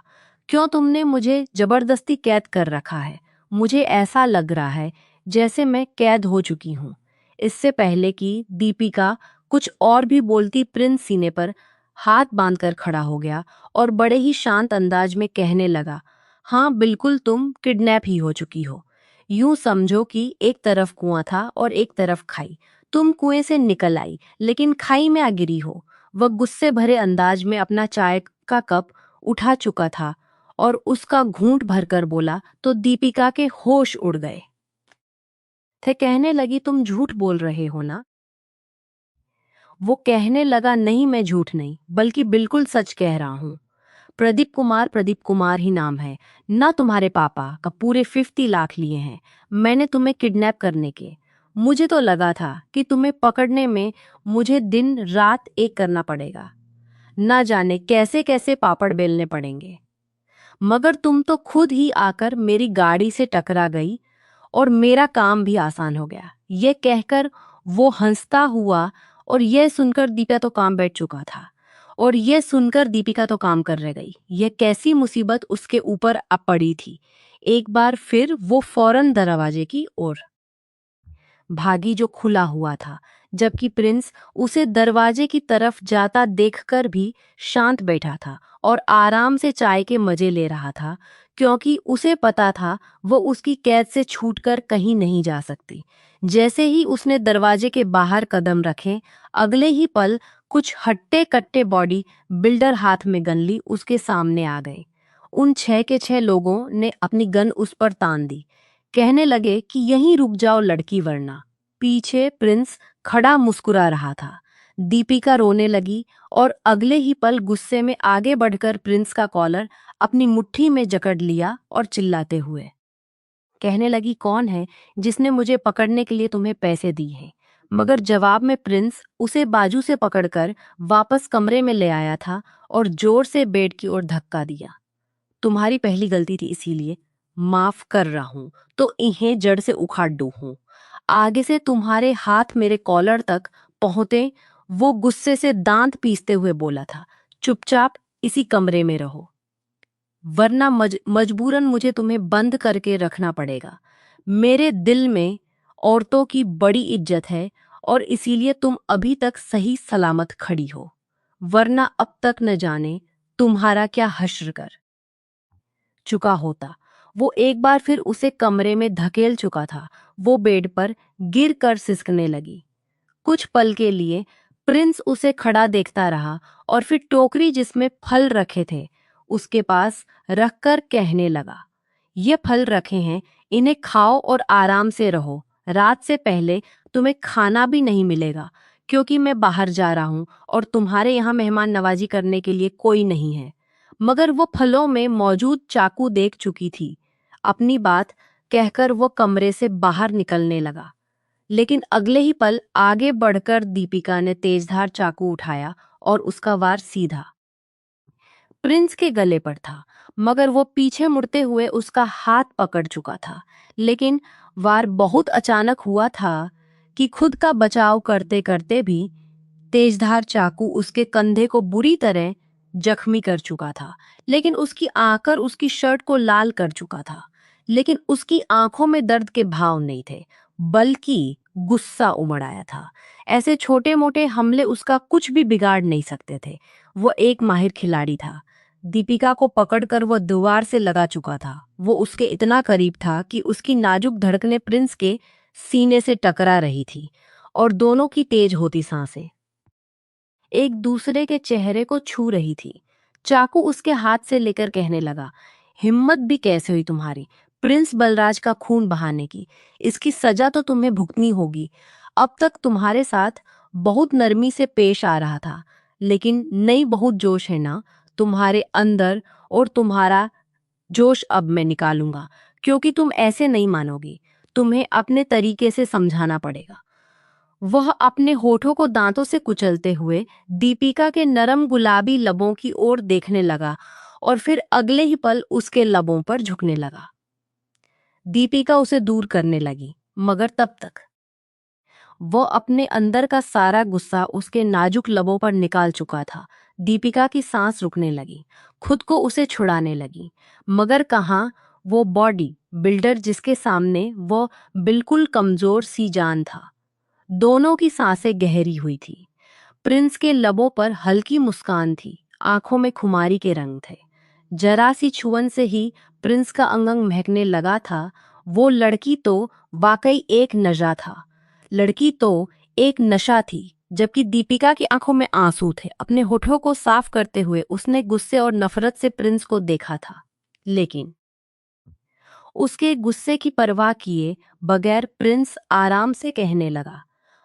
क्यों तुमने मुझे जबरदस्ती कैद कर रखा है? मुझे ऐसा लग रहा है जैसे मैं कैद हो चुकी हूं। इससे पहले कि दीपिका कुछ और भी बोलती, प्रिंस सीने पर हाथ बांधकर खड़ा हो गया और बड़े ही शांत अंदाज में कहने लगा, हाँ बिल्कुल, तुम किडनैप ही हो चुकी हो। यूं समझो कि एक तरफ कुआं था और एक तरफ खाई। तुम कुएं से निकल आई लेकिन खाई में आ गिरी हो। वह गुस्से भरे अंदाज में अपना चाय का कप उठा चुका था और उसका घूंट भरकर बोला तो दीपिका के होश उड़ गए थे। कहने लगी, तुम झूठ बोल रहे हो ना? वो कहने लगा, नहीं, मैं झूठ नहीं बल्कि बिल्कुल सच कह रहा हूँ। प्रदीप कुमार ही नाम है ना। तुम्हारे पापा का पूरे 50 लाख लिए हैं मैंने तुम्हें किडनैप करने के। मुझे तो लगा था कि तुम्हें पकड़ने में मुझे दिन रात एक करना पड़ेगा, ना जाने कैसे कैसे पापड़ बेलने पड़ेंगे। मगर तुम तो खुद ही आकर मेरी गाड़ी से टकरा गई और मेरा काम भी आसान हो गया। यह कहकर वो हंसता हुआ और यह सुनकर दीपिका तो काम बैठ चुका था और यह सुनकर दीपिका तो काम कर रह गई। यह कैसी मुसीबत उसके ऊपर आ पड़ी थी। एक बार फिर वो फौरन दरवाजे की ओर भागी जो खुला हुआ था, जबकि प्रिंस उसे दरवाजे की तरफ जाता देखकर भी शांत बैठा था और आराम से चाय के मजे ले रहा था, क्योंकि उसे पता था वो उसकी कैद से छूटकर कहीं नहीं जा सकती। जैसे ही उसने दरवाजे के बाहर कदम रखे, अगले ही पल कुछ हट्टे कट्टे बॉडी बिल्डर हाथ में गन ली उसके सामने आ गए। उन 6 के 6 लोगों ने अपनी गन उस पर तान दी, कहने लगे कि यहीं रुक जाओ लड़की, वरना। पीछे प्रिंस खड़ा मुस्कुरा रहा था। दीपिका रोने लगी और अगले ही पल गुस्से में आगे बढ़कर प्रिंस का कॉलर अपनी मुट्ठी में जकड़ लिया और चिल्लाते हुए कहने लगी, कौन है जिसने मुझे पकड़ने के लिए तुम्हें पैसे दिए हैं? मगर जवाब में प्रिंस उसे बाजू से पकड़कर वापस कमरे में ले आया था और जोर से बेड की ओर धक्का दिया। तुम्हारी पहली गलती थी, इसीलिए माफ कर रहा हूं, तो इन्हें जड़ से उखाड़ दूं हूं। आगे से तुम्हारे हाथ मेरे कॉलर तक पहुंचे। वो गुस्से से दांत पीसते हुए बोला था, चुपचाप इसी कमरे में रहो, वरना मजबूरन मुझे तुम्हें बंद करके रखना पड़ेगा। मेरे दिल में औरतों की बड़ी इज्जत है और इसीलिए तुम अभी तक सही सलामत खड़ी हो, वरना अब तक न जाने तुम्हारा क्या हश्र कर चुका होता। वो एक बार फिर उसे कमरे में धकेल चुका था। वो बेड पर गिर कर सिसकने लगी। कुछ पल के लिए प्रिंस उसे खड़ा देखता रहा और फिर टोकरी जिसमें फल रखे थे उसके पास रखकर कहने लगा, ये फल रखे हैं, इन्हें खाओ और आराम से रहो। रात से पहले तुम्हें खाना भी नहीं मिलेगा, क्योंकि मैं बाहर जा रहा हूं और तुम्हारे यहाँ मेहमान नवाजी करने के लिए कोई नहीं है। मगर वो फलों में मौजूद चाकू देख चुकी थी। अपनी बात कहकर वो कमरे से बाहर निकलने लगा, लेकिन अगले ही पल आगे बढ़कर दीपिका ने तेजधार चाकू उठाया और उसका वार सीधा प्रिंस के गले पर था। मगर वो पीछे मुड़ते हुए उसका हाथ पकड़ चुका था। लेकिन वार बहुत अचानक हुआ था कि खुद का बचाव करते करते भी तेजधार चाकू उसके कंधे को बुरी तरह जख्मी कर चुका था। लेकिन उसकी आकर उसकी शर्ट को लाल कर चुका था। लेकिन उसकी आंखों में दर्द के भाव नहीं थे, बल्कि गुस्सा उमड़ आया था। ऐसे छोटे मोटे हमले उसका कुछ भी बिगाड़ नहीं सकते थे। वो एक माहिर खिलाड़ी था। दीपिका को पकड़कर वो दीवार से लगा चुका था। वो उसके इतना करीब था कि उसकी नाजुक धड़कनें प्रिंस के सीने से टकरा रही थी और दोनों की तेज होती सांसें एक दूसरे के चेहरे को छू रही थी। चाकू उसके हाथ से लेकर कहने लगा, हिम्मत भी कैसे हुई तुम्हारी प्रिंस बलराज का खून बहाने की? इसकी सजा तो तुम्हें भुगतनी होगी। अब तक तुम्हारे साथ बहुत नरमी से पेश आ रहा था, लेकिन नई बहुत जोश है ना तुम्हारे अंदर, और तुम्हारा जोश अब मैं निकालूंगा, क्योंकि तुम ऐसे नहीं मानोगी। तुम्हें अपने तरीके से समझाना पड़ेगा। वह अपने होठों को दांतों से कुचलते हुए दीपिका के नरम गुलाबी लबों की ओर देखने लगा और फिर अगले ही पल उसके लबों पर झुकने लगा। दीपिका उसे दूर करने लगी, मगर तब तक वो अपने अंदर का सारा गुस्सा उसके नाजुक लबों पर निकाल चुका था। दीपिका की सांस रुकने लगी, खुद को उसे छुड़ाने लगी, मगर कहाँ वो बॉडी बिल्डर जिसके सामने वो बिल्कुल कमजोर सी जान था। दोनों की सांसें गहरी हुई थी। प्रिंस के लबों पर हल्की मुस्कान थी, आंखों में खुमारी के रंग थे। जरा सी छुअन से ही प्रिंस का अंग महकने लगा था। वो लड़की तो वाकई एक नशा था। लड़की तो एक नशा थी, जबकि दीपिका की आंखों में आंसू थे। अपने होठों को साफ करते हुए उसने गुस्से और नफरत से प्रिंस को देखा था, लेकिन उसके गुस्से की परवाह किए बगैर प्रिंस आराम से कहने लगा,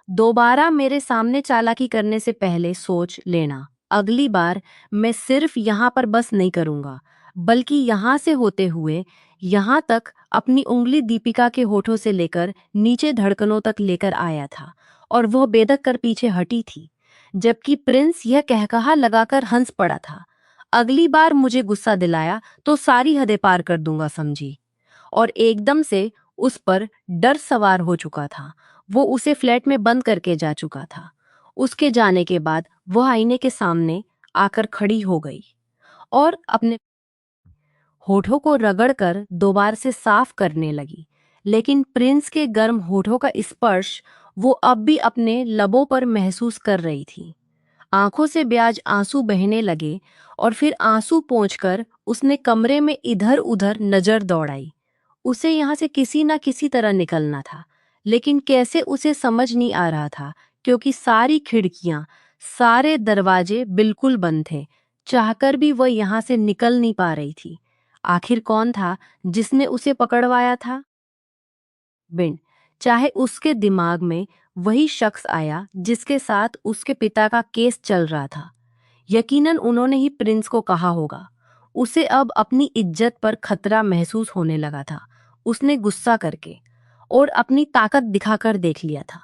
दोबारा मेरे सामने चालाकी करने से पहले सोच लेना। अगली बार मैं सिर्फ यहाँ पर बस नहीं करूँगा, बल्कि यहाँ से होते हुए यहाँ तक अपनी उंगली दीपिका के होठों से लेकर नीचे धड़कनों तक लेकर आया था और वह बेधक कर पीछे हटी थी, जबकि प्रिंस यह कहकहा लगाकर हंस पड़ा था, अगली बार मुझे गुस्सा दिलाया तो सारी हदें पार कर दूंगा, समझी? और एकदम से उस पर डर सवार हो चुका था। वो उसे फ्लैट में बंद करके जा चुका था। उसके जाने के बाद वह आईने के सामने आकर खड़ी हो गई और अपने होठों को रगड़कर दोबारा से साफ करने लगी। लेकिन प्रिंस के गर्म होठों का स्पर्श वो अब भी अपने लबों पर महसूस कर रही थी। आंखों से ब्याज आंसू बहने लगे और फिर आंसू पोंछकर उसने कमरे में इधर उधर नजर दौड़ाई। उसे यहाँ से किसी ना किसी तरह निकलना था, लेकिन कैसे उसे समझ नहीं आ रहा था, क्योंकि सारी खिड़कियां, सारे दरवाजे बिल्कुल बंद थे। चाहकर भी वह यहाँ से निकल नहीं पा रही थी। आखिर कौन था जिसने उसे पकड़वाया था? बिन चाहे उसके दिमाग में वही शख्स आया जिसके साथ उसके पिता का केस चल रहा था। यकीनन उन्होंने ही प्रिंस को कहा होगा। उसे अब अपनी इज्जत पर खतरा महसूस होने लगा था। उसने गुस्सा करके और अपनी ताकत दिखाकर देख लिया था।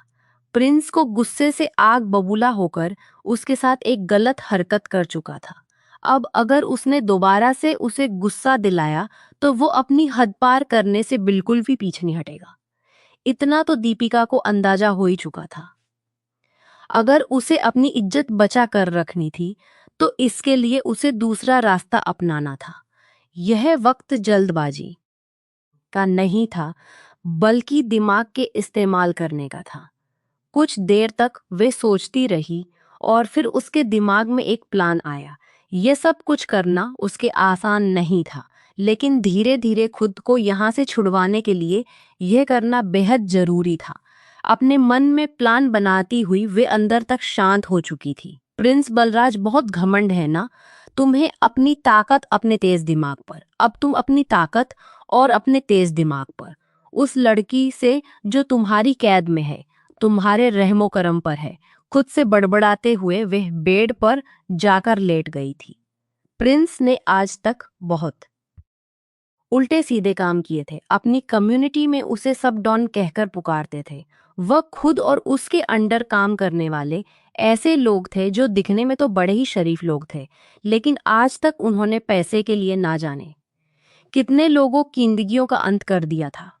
प्रिंस को गुस्से से आग बबूला होकर उसके साथ एक गलत हरकत कर चुका था। अब अगर उसने दोबारा से उसे गुस्सा दिलाया तो वो अपनी हद पार करने से बिल्कुल भी पीछे नहीं हटेगा। इतना तो दीपिका को अंदाजा हो ही चुका था। अगर उसे अपनी इज्जत बचा कर रखनी थी तो इसके लिए उसे दूसरा रास्ता अपनाना था। यह वक्त जल्दबाजी का नहीं था, बल्कि दिमाग के इस्तेमाल करने का था। कुछ देर तक वे सोचती रही और फिर उसके दिमाग में एक प्लान आया। यह सब कुछ करना उसके आसान नहीं था, लेकिन धीरे धीरे खुद को यहाँ से छुड़वाने के लिए यह करना बेहद जरूरी था। अपने मन में प्लान बनाती हुई वे अंदर तक शांत हो चुकी थी। प्रिंस बलराज, बहुत घमंड है ना तुम्हें, अपनी ताकत अपने तेज दिमाग पर। अब तुम अपनी ताकत और अपने तेज दिमाग पर उस लड़की से जो तुम्हारी कैद में है, तुम्हारे रहमो करम पर है। खुद से बड़बड़ाते हुए वह बेड पर जाकर लेट गई थी। प्रिंस ने आज तक बहुत उल्टे सीधे काम किए थे। अपनी कम्युनिटी में उसे सब डॉन कहकर पुकारते थे। वह खुद और उसके अंडर काम करने वाले ऐसे लोग थे जो दिखने में तो बड़े ही शरीफ लोग थे, लेकिन आज तक उन्होंने पैसे के लिए ना जाने कितने लोगों की जिंदगियों का अंत कर दिया था।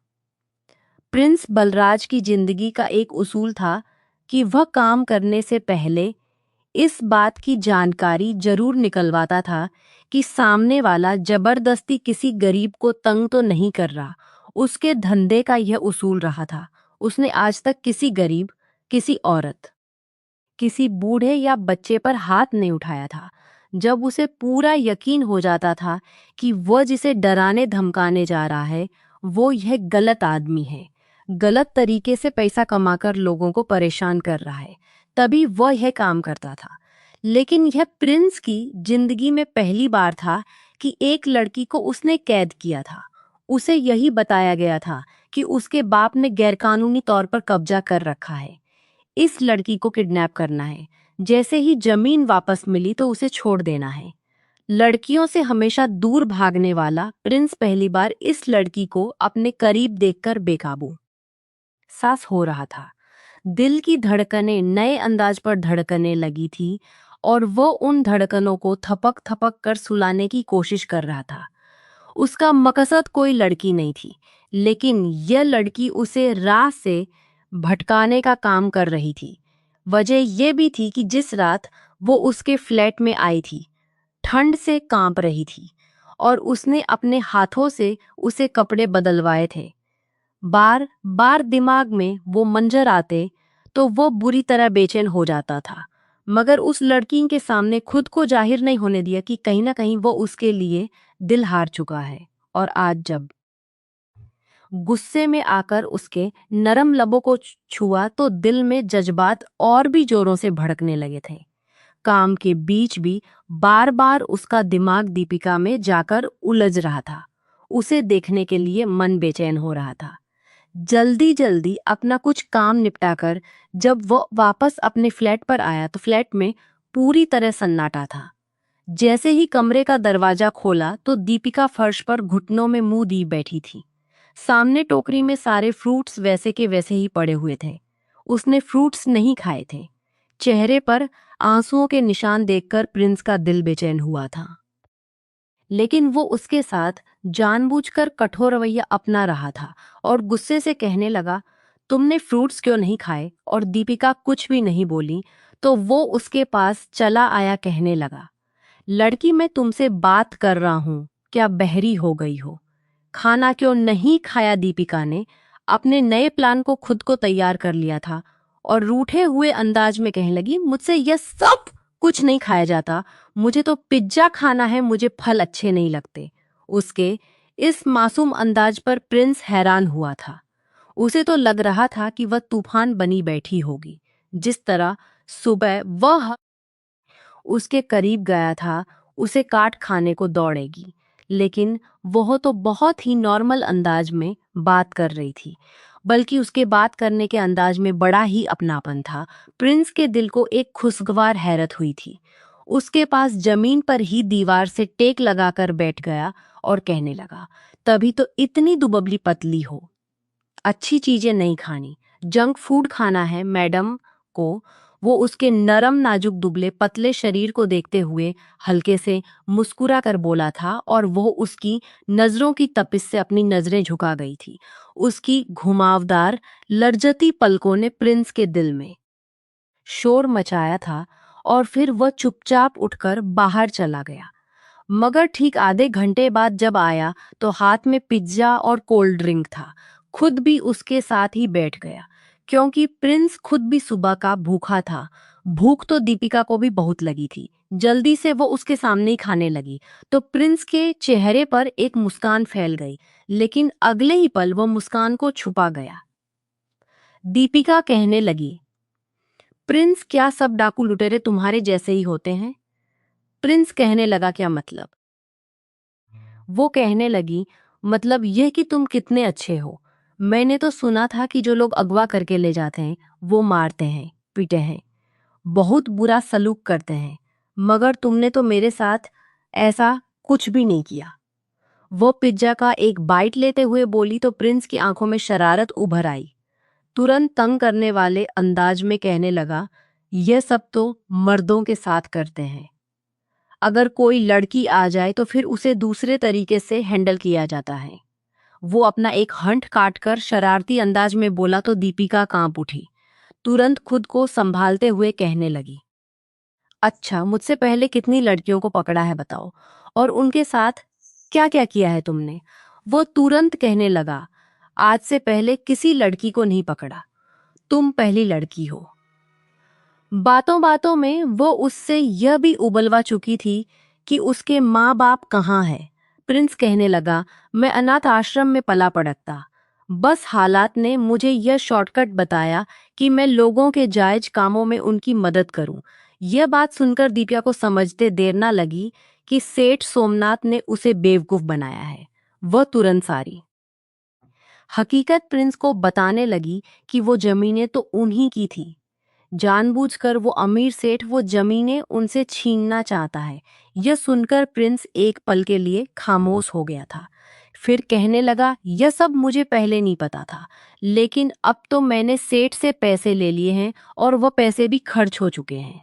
प्रिंस बलराज की जिंदगी का एक उसूल था कि वह काम करने से पहले इस बात की जानकारी जरूर निकलवाता था कि सामने वाला जबरदस्ती किसी गरीब को तंग तो नहीं कर रहा। उसके धंधे का यह उसूल रहा था। उसने आज तक किसी गरीब, किसी औरत, किसी बूढ़े या बच्चे पर हाथ नहीं उठाया था। जब उसे पूरा यकीन हो जाता था कि वह जिसे डराने धमकाने जा रहा है वो यह गलत आदमी है, गलत तरीके से पैसा कमाकर लोगों को परेशान कर रहा है, तभी वह यह काम करता था। लेकिन यह प्रिंस की जिंदगी में पहली बार था कि एक लड़की को उसने कैद किया था। उसे यही बताया गया था कि उसके बाप ने गैरकानूनी तौर पर कब्जा कर रखा है। इस लड़की को किडनैप करना है। जैसे ही जमीन वापस मिली तो उसे छोड़ देना है। लड़कियों से हमेशा दूर भागने वाला प्रिंस पहली बार इस लड़की को अपने करीब देखकर बेकाबू सांस हो रहा था। दिल की धड़कनें नए अंदाज पर धड़कने लगी थी और वो उन धड़कनों को थपक थपक कर सुलाने की कोशिश कर रहा था। उसका मकसद कोई लड़की नहीं थी, लेकिन यह लड़की उसे राह से भटकाने का काम कर रही थी। वजह यह भी थी कि जिस रात वो उसके फ्लैट में आई थी, ठंड से कांप रही थी और उसने अपने हाथों से उसे कपड़े बदलवाए थे। बार बार दिमाग में वो मंजर आते तो वो बुरी तरह बेचैन हो जाता था, मगर उस लड़की के सामने खुद को जाहिर नहीं होने दिया कि कहीं ना कहीं वो उसके लिए दिल हार चुका है। और आज जब गुस्से में आकर उसके नरम लबों को छुआ तो दिल में जज्बात और भी जोरों से भड़कने लगे थे। काम के बीच भी बार बार उसका दिमाग दीपिका में जाकर उलझ रहा था। उसे देखने के लिए मन बेचैन हो रहा था। जल्दी जल्दी अपना कुछ काम निपटाकर जब वो वापस अपने फ्लैट पर आया तो फ्लैट में पूरी तरह सन्नाटा था। जैसे ही कमरे का दरवाजा खोला तो दीपिका फर्श पर घुटनों में मुंह दी बैठी थी। सामने टोकरी में सारे फ्रूट्स वैसे के वैसे ही पड़े हुए थे। उसने फ्रूट्स नहीं खाए थे। चेहरे पर आंसुओं के निशान देखकर प्रिंस का दिल बेचैन हुआ था, लेकिन वो उसके साथ जानबूझकर कठोर रवैया अपना रहा था और गुस्से से कहने लगा, तुमने फ्रूट्स क्यों नहीं खाए? और दीपिका कुछ भी नहीं बोली तो वो उसके पास चला आया, कहने लगा, लड़की, मैं तुमसे बात कर रहा हूं, क्या बहरी हो गई हो? खाना क्यों नहीं खाया? दीपिका ने अपने नए प्लान को खुद को तैयार कर लिया था और रूठे हुए अंदाज में कहने लगी, मुझसे यह सब कुछ नहीं खाया जाता, मुझे तो पिज्जा खाना है, मुझे फल अच्छे नहीं लगते। उसके इस मासूम अंदाज पर प्रिंस हैरान हुआ था। उसे तो लग रहा था कि वह तूफान बनी बैठी होगी। जिस तरह सुबह वह उसके करीब गया था, उसे काट खाने को दौड़ेगी, लेकिन वह तो बहुत ही नॉर्मल अंदाज में बात कर रही थी, बल्कि उसके बात करने के अंदाज में बड़ा ही अपनापन था। प्रिंस के दिल को एक खुशगवार हैरत हुई थी। उसके पास जमीन पर ही दीवार से टेक लगाकर बैठ गया और कहने लगा, तभी तो इतनी दुबली पतली हो, अच्छी चीजें नहीं खानी, जंक फूड खाना है मैडम को। वो उसके नरम नाजुक दुबले पतले शरीर को देखते हुए हल्के से मुस्कुरा कर बोला था और वो उसकी नजरों की तपिश से अपनी नजरें झुका गई थी। उसकी घुमावदार लर्जती पलकों ने प्रिंस के दिल में शोर मचाया था और फिर वह चुपचाप उठकर बाहर चला गया। मगर ठीक आधे घंटे बाद जब आया तो हाथ में पिज्जा और कोल्ड ड्रिंक था। खुद भी उसके साथ ही बैठ गया, क्योंकि प्रिंस खुद भी सुबह का भूखा था। भूख तो दीपिका को भी बहुत लगी थी। जल्दी से वो उसके सामने ही खाने लगी तो प्रिंस के चेहरे पर एक मुस्कान फैल गई, लेकिन अगले ही पल वो मुस्कान को छुपा गया। दीपिका कहने लगी, प्रिंस, क्या सब डाकू लुटेरे तुम्हारे जैसे ही होते हैं? प्रिंस कहने लगा, क्या मतलब? वो कहने लगी, मतलब यह कि तुम कितने अच्छे हो। मैंने तो सुना था कि जो लोग अगवा करके ले जाते हैं वो मारते हैं, पीटे हैं, बहुत बुरा सलूक करते हैं, मगर तुमने तो मेरे साथ ऐसा कुछ भी नहीं किया। वो पिज्जा का एक बाइट लेते हुए बोली तो प्रिंस की आंखों में शरारत उभर आई। तुरंत तंग करने वाले अंदाज में कहने लगा, यह सब तो मर्दों के साथ करते हैं। अगर कोई लड़की आ जाए तो फिर उसे दूसरे तरीके से हैंडल किया जाता है। वो अपना एक हंट काटकर शरारती अंदाज में बोला तो दीपिका कांप उठी। तुरंत खुद को संभालते हुए कहने लगी, अच्छा, मुझसे पहले कितनी लड़कियों को पकड़ा है बताओ, और उनके साथ क्या क्या किया है तुमने? वो तुरंत कहने लगा, आज से पहले किसी लड़की को नहीं पकड़ा, तुम पहली लड़की हो। बातों बातों में वो उससे यह भी उबलवा चुकी थी कि उसके माँ बाप कहाँ हैं। प्रिंस कहने लगा, मैं अनाथ आश्रम में पला पड़ता, बस हालात ने मुझे यह शॉर्टकट बताया कि मैं लोगों के जायज कामों में उनकी मदद करूं। यह बात सुनकर दीपिका को समझते देर ना लगी कि सेठ सोमनाथ ने उसे बेवकूफ बनाया है। वह तुरंत सारी हकीकत प्रिंस को बताने लगी कि वो जमीनें तो उन्हीं की थी। जानबूझकर वो अमीर सेठ वो जमीनें उनसे छीनना चाहता है। यह सुनकर प्रिंस एक पल के लिए खामोश हो गया था। फिर कहने लगा, यह सब मुझे पहले नहीं पता था, लेकिन अब तो मैंने सेठ से पैसे ले लिए हैं और वह पैसे भी खर्च हो चुके हैं,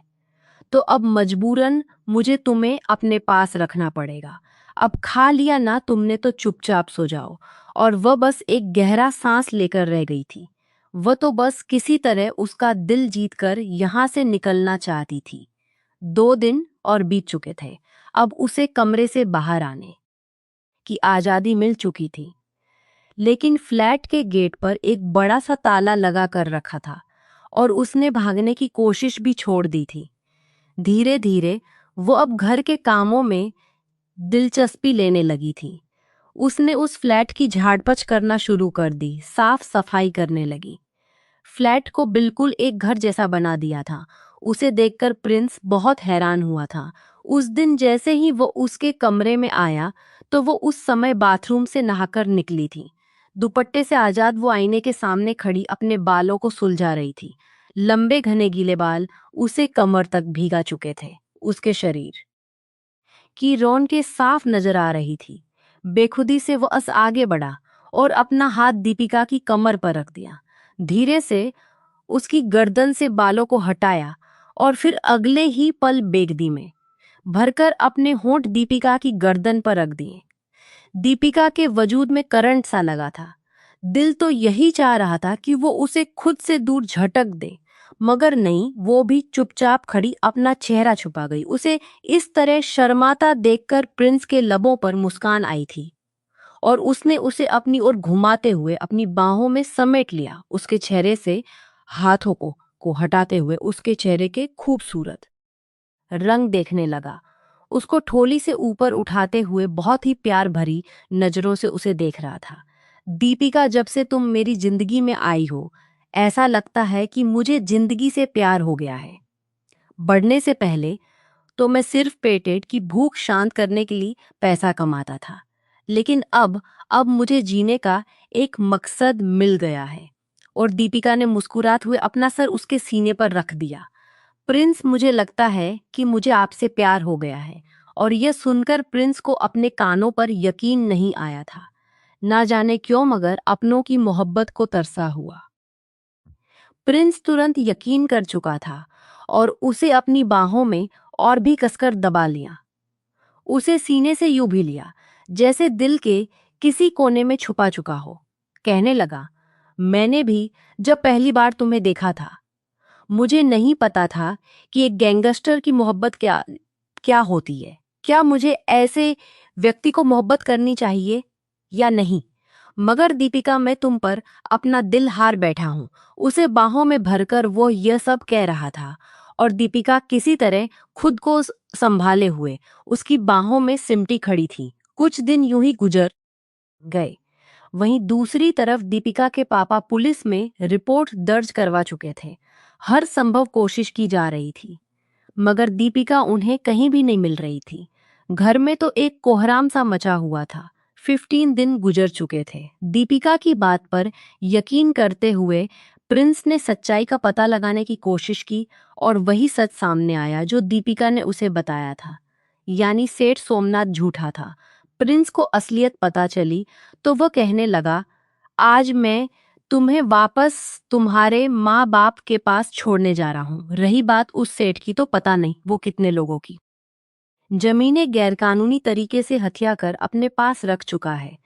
तो अब मजबूरन मुझे तुम्हें अपने पास रखना पड़ेगा। अब खा लिया ना तुमने तो चुपचाप सो जाओ। और वह बस एक गहरा सांस लेकर रह गई थी। वह तो बस किसी तरह उसका दिल जीतकर यहाँ से निकलना चाहती थी। 2 दिन और बीत चुके थे। अब उसे कमरे से बाहर आने की आज़ादी मिल चुकी थी, लेकिन फ्लैट के गेट पर एक बड़ा सा ताला लगा कर रखा था और उसने भागने की कोशिश भी छोड़ दी थी। धीरे धीरे वो अब घर के कामों में दिलचस्पी लेने लगी थी। उसने उस फ्लैट की झाड़पच करना शुरू कर दी, साफ सफाई करने लगी। फ्लैट को बिल्कुल एक घर जैसा बना दिया था। उसे देखकर प्रिंस बहुत हैरान हुआ था। उस दिन जैसे ही वो उसके कमरे में आया तो वो उस समय बाथरूम से नहाकर निकली थी। दुपट्टे से आजाद वो आईने के सामने खड़ी अपने बालों को सुलझा रही थी। लंबे घने गीले बाल उसे कमर तक भीगा चुके थे। उसके शरीर की रौनकें साफ नजर आ रही थी। बेखुदी से वो आगे बढ़ा और अपना हाथ दीपिका की कमर पर रख दिया। धीरे से उसकी गर्दन से बालों को हटाया और फिर अगले ही पल बेगदी में भरकर अपने होंठ दीपिका की गर्दन पर रख दिए। दीपिका के वजूद में करंट सा लगा था। दिल तो यही चाह रहा था कि वो उसे खुद से दूर झटक दे, मगर नहीं, वो भी चुपचाप खड़ी अपना चेहरा छुपा गई। उसे इस तरह शर्माता देखकर प्रिंस के लबों पर मुस्कान आई थी और उसने उसे अपनी ओर घुमाते हुए अपनी बाहों में समेट लिया, उसके चेहरे से हाथों को हटाते हुए उसके चेहरे के खूबसूरत रंग देखने लगा। उसको ठोली से ऊपर उठाते हुए बहुत ही प्यार भरी नजरों से उसे देख रहा था। दीपिका, जब से तुम मेरी जिंदगी में आई हो, ऐसा लगता है कि मुझे जिंदगी से प्यार हो गया है। बढ़ने से पहले तो मैं सिर्फ पेटेट की भूख शांत करने के लिए पैसा कमाता था, लेकिन अब मुझे जीने का एक मकसद मिल गया है। और दीपिका ने मुस्कुराते हुए अपना सर उसके सीने पर रख दिया। प्रिंस, मुझे लगता है कि मुझे आपसे प्यार हो गया है। और यह सुनकर प्रिंस को अपने कानों पर यकीन नहीं आया था। ना जाने क्यों, मगर अपनों की मोहब्बत को तरसा हुआ। प्रिंस तुरंत यकीन कर चुका था और उसे अपनी बाहों में और भी कसकर दबा लिया। उसे सीने से यूं भी लिया जैसे दिल के किसी कोने में छुपा चुका हो। कहने लगा, मैंने भी जब पहली बार तुम्हें देखा था, मुझे नहीं पता था कि एक गैंगस्टर की मोहब्बत क्या क्या होती है। क्या मुझे ऐसे व्यक्ति को मोहब्बत करनी चाहिए या नहीं? मगर दीपिका, मैं तुम पर अपना दिल हार बैठा हूं। उसे बाहों में भरकर वो यह सब कह रहा था और दीपिका किसी तरह खुद को संभाले हुए उसकी बाहों में सिमटी खड़ी थी। कुछ दिन यूं ही गुजर गए। वहीं दूसरी तरफ दीपिका के पापा पुलिस में रिपोर्ट दर्ज करवा चुके थे। हर संभव कोशिश की जा रही थी, मगर दीपिका उन्हें कहीं भी नहीं मिल रही थी। घर में तो एक कोहराम सा मचा हुआ था। 15 दिन गुजर चुके थे। दीपिका की बात पर यकीन करते हुए प्रिंस ने सच्चाई का पता लगाने की कोशिश की और वही सच सामने आया जो दीपिका ने उसे बताया था, यानी सेठ सोमनाथ झूठा था। प्रिंस को असलियत पता चली तो वह कहने लगा, आज मैं तुम्हें वापस तुम्हारे माँ बाप के पास छोड़ने जा रहा हूँ। रही बात उस सेठ की, तो पता नहीं वो कितने लोगों की जमीनें गैरकानूनी तरीके से हथिया कर अपने पास रख चुका है।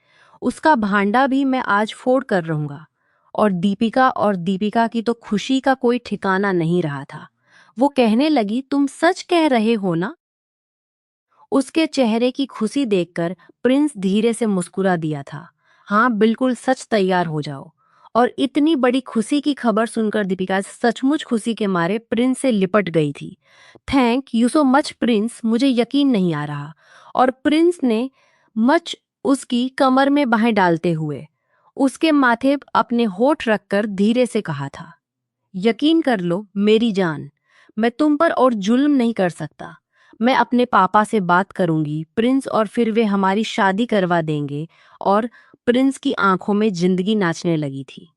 उसका भांडा भी मैं आज फोड़ कर रहूंगा। और दीपिका की तो खुशी का कोई ठिकाना नहीं रहा था। वो कहने लगी, तुम सच कह रहे हो ना? उसके चेहरे की खुशी देखकर प्रिंस धीरे से मुस्कुरा दिया था। हाँ बिल्कुल सच, तैयार हो जाओ। और इतनी बड़ी खुशी की खबर सुनकर दीपिका सचमुच खुशी के मारे प्रिंस से लिपट गई थी। Thank you so much Prince, मुझे यकीन नहीं आ रहा। और प्रिंस ने मच उसकी कमर में बाहें डालते हुए उसके माथे अपने होठ रखकर धीरे से कहा था, यकीन कर लो मेरी जान, मैं तुम पर और जुल्म नहीं कर सकता। मैं अपने पापा से बात करूंगी प्रिंस, और फिर वे हमारी शादी करवा देंगे। और प्रिंस की आंखों में जिंदगी नाचने लगी थी।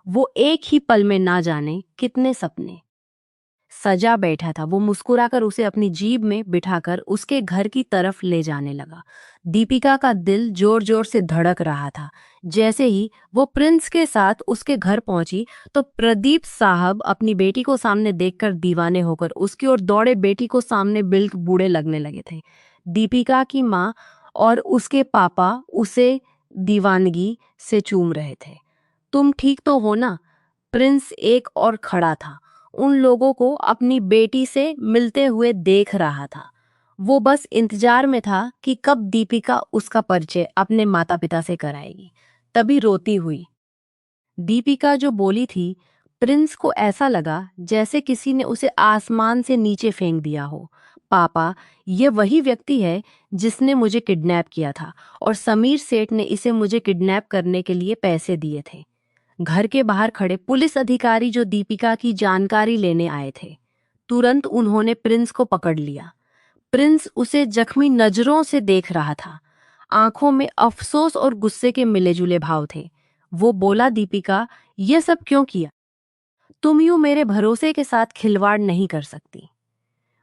वो एक ही पल में ना जाने कितने सपने सजा बैठा था। वो मुस्कुराकर उसे अपनी जीभ में बिठाकर उसके घर की तरफ ले जाने लगा। दीपिका का दिल जोर जोर से धड़क रहा था। जैसे ही वो प्रिंस के साथ उसके घर पहुंची तो प्रदीप साहब अपनी बेटी को सामने देखकर दीवाने होकर उसकी ओर दौड़े। बेटी को सामने बिल्क बूढ़े लगने लगे थे। दीपिका की माँ और उसके पापा उसे दीवानगी से चूम रहे थे। तुम ठीक तो हो ना? प्रिंस एक और खड़ा था, उन लोगों को अपनी बेटी से मिलते हुए देख रहा था। वो बस इंतजार में था कि कब दीपिका उसका परिचय अपने माता पिता से कराएगी। तभी रोती हुई दीपिका जो बोली थी, प्रिंस को ऐसा लगा जैसे किसी ने उसे आसमान से नीचे फेंक दिया हो। पापा, ये वही व्यक्ति है जिसने मुझे किडनैप किया था और समीर सेठ ने इसे मुझे किडनैप करने के लिए पैसे दिए थे। घर के बाहर खड़े पुलिस अधिकारी जो दीपिका की जानकारी लेने आए थे, तुरंत उन्होंने प्रिंस को पकड़ लिया। प्रिंस उसे जख्मी नजरों से देख रहा था। आंखों में अफसोस और गुस्से के मिलेजुले भाव थे। वो बोला, दीपिका, ये सब क्यों किया? तुम यूं मेरे भरोसे के साथ खिलवाड़ नहीं कर सकती।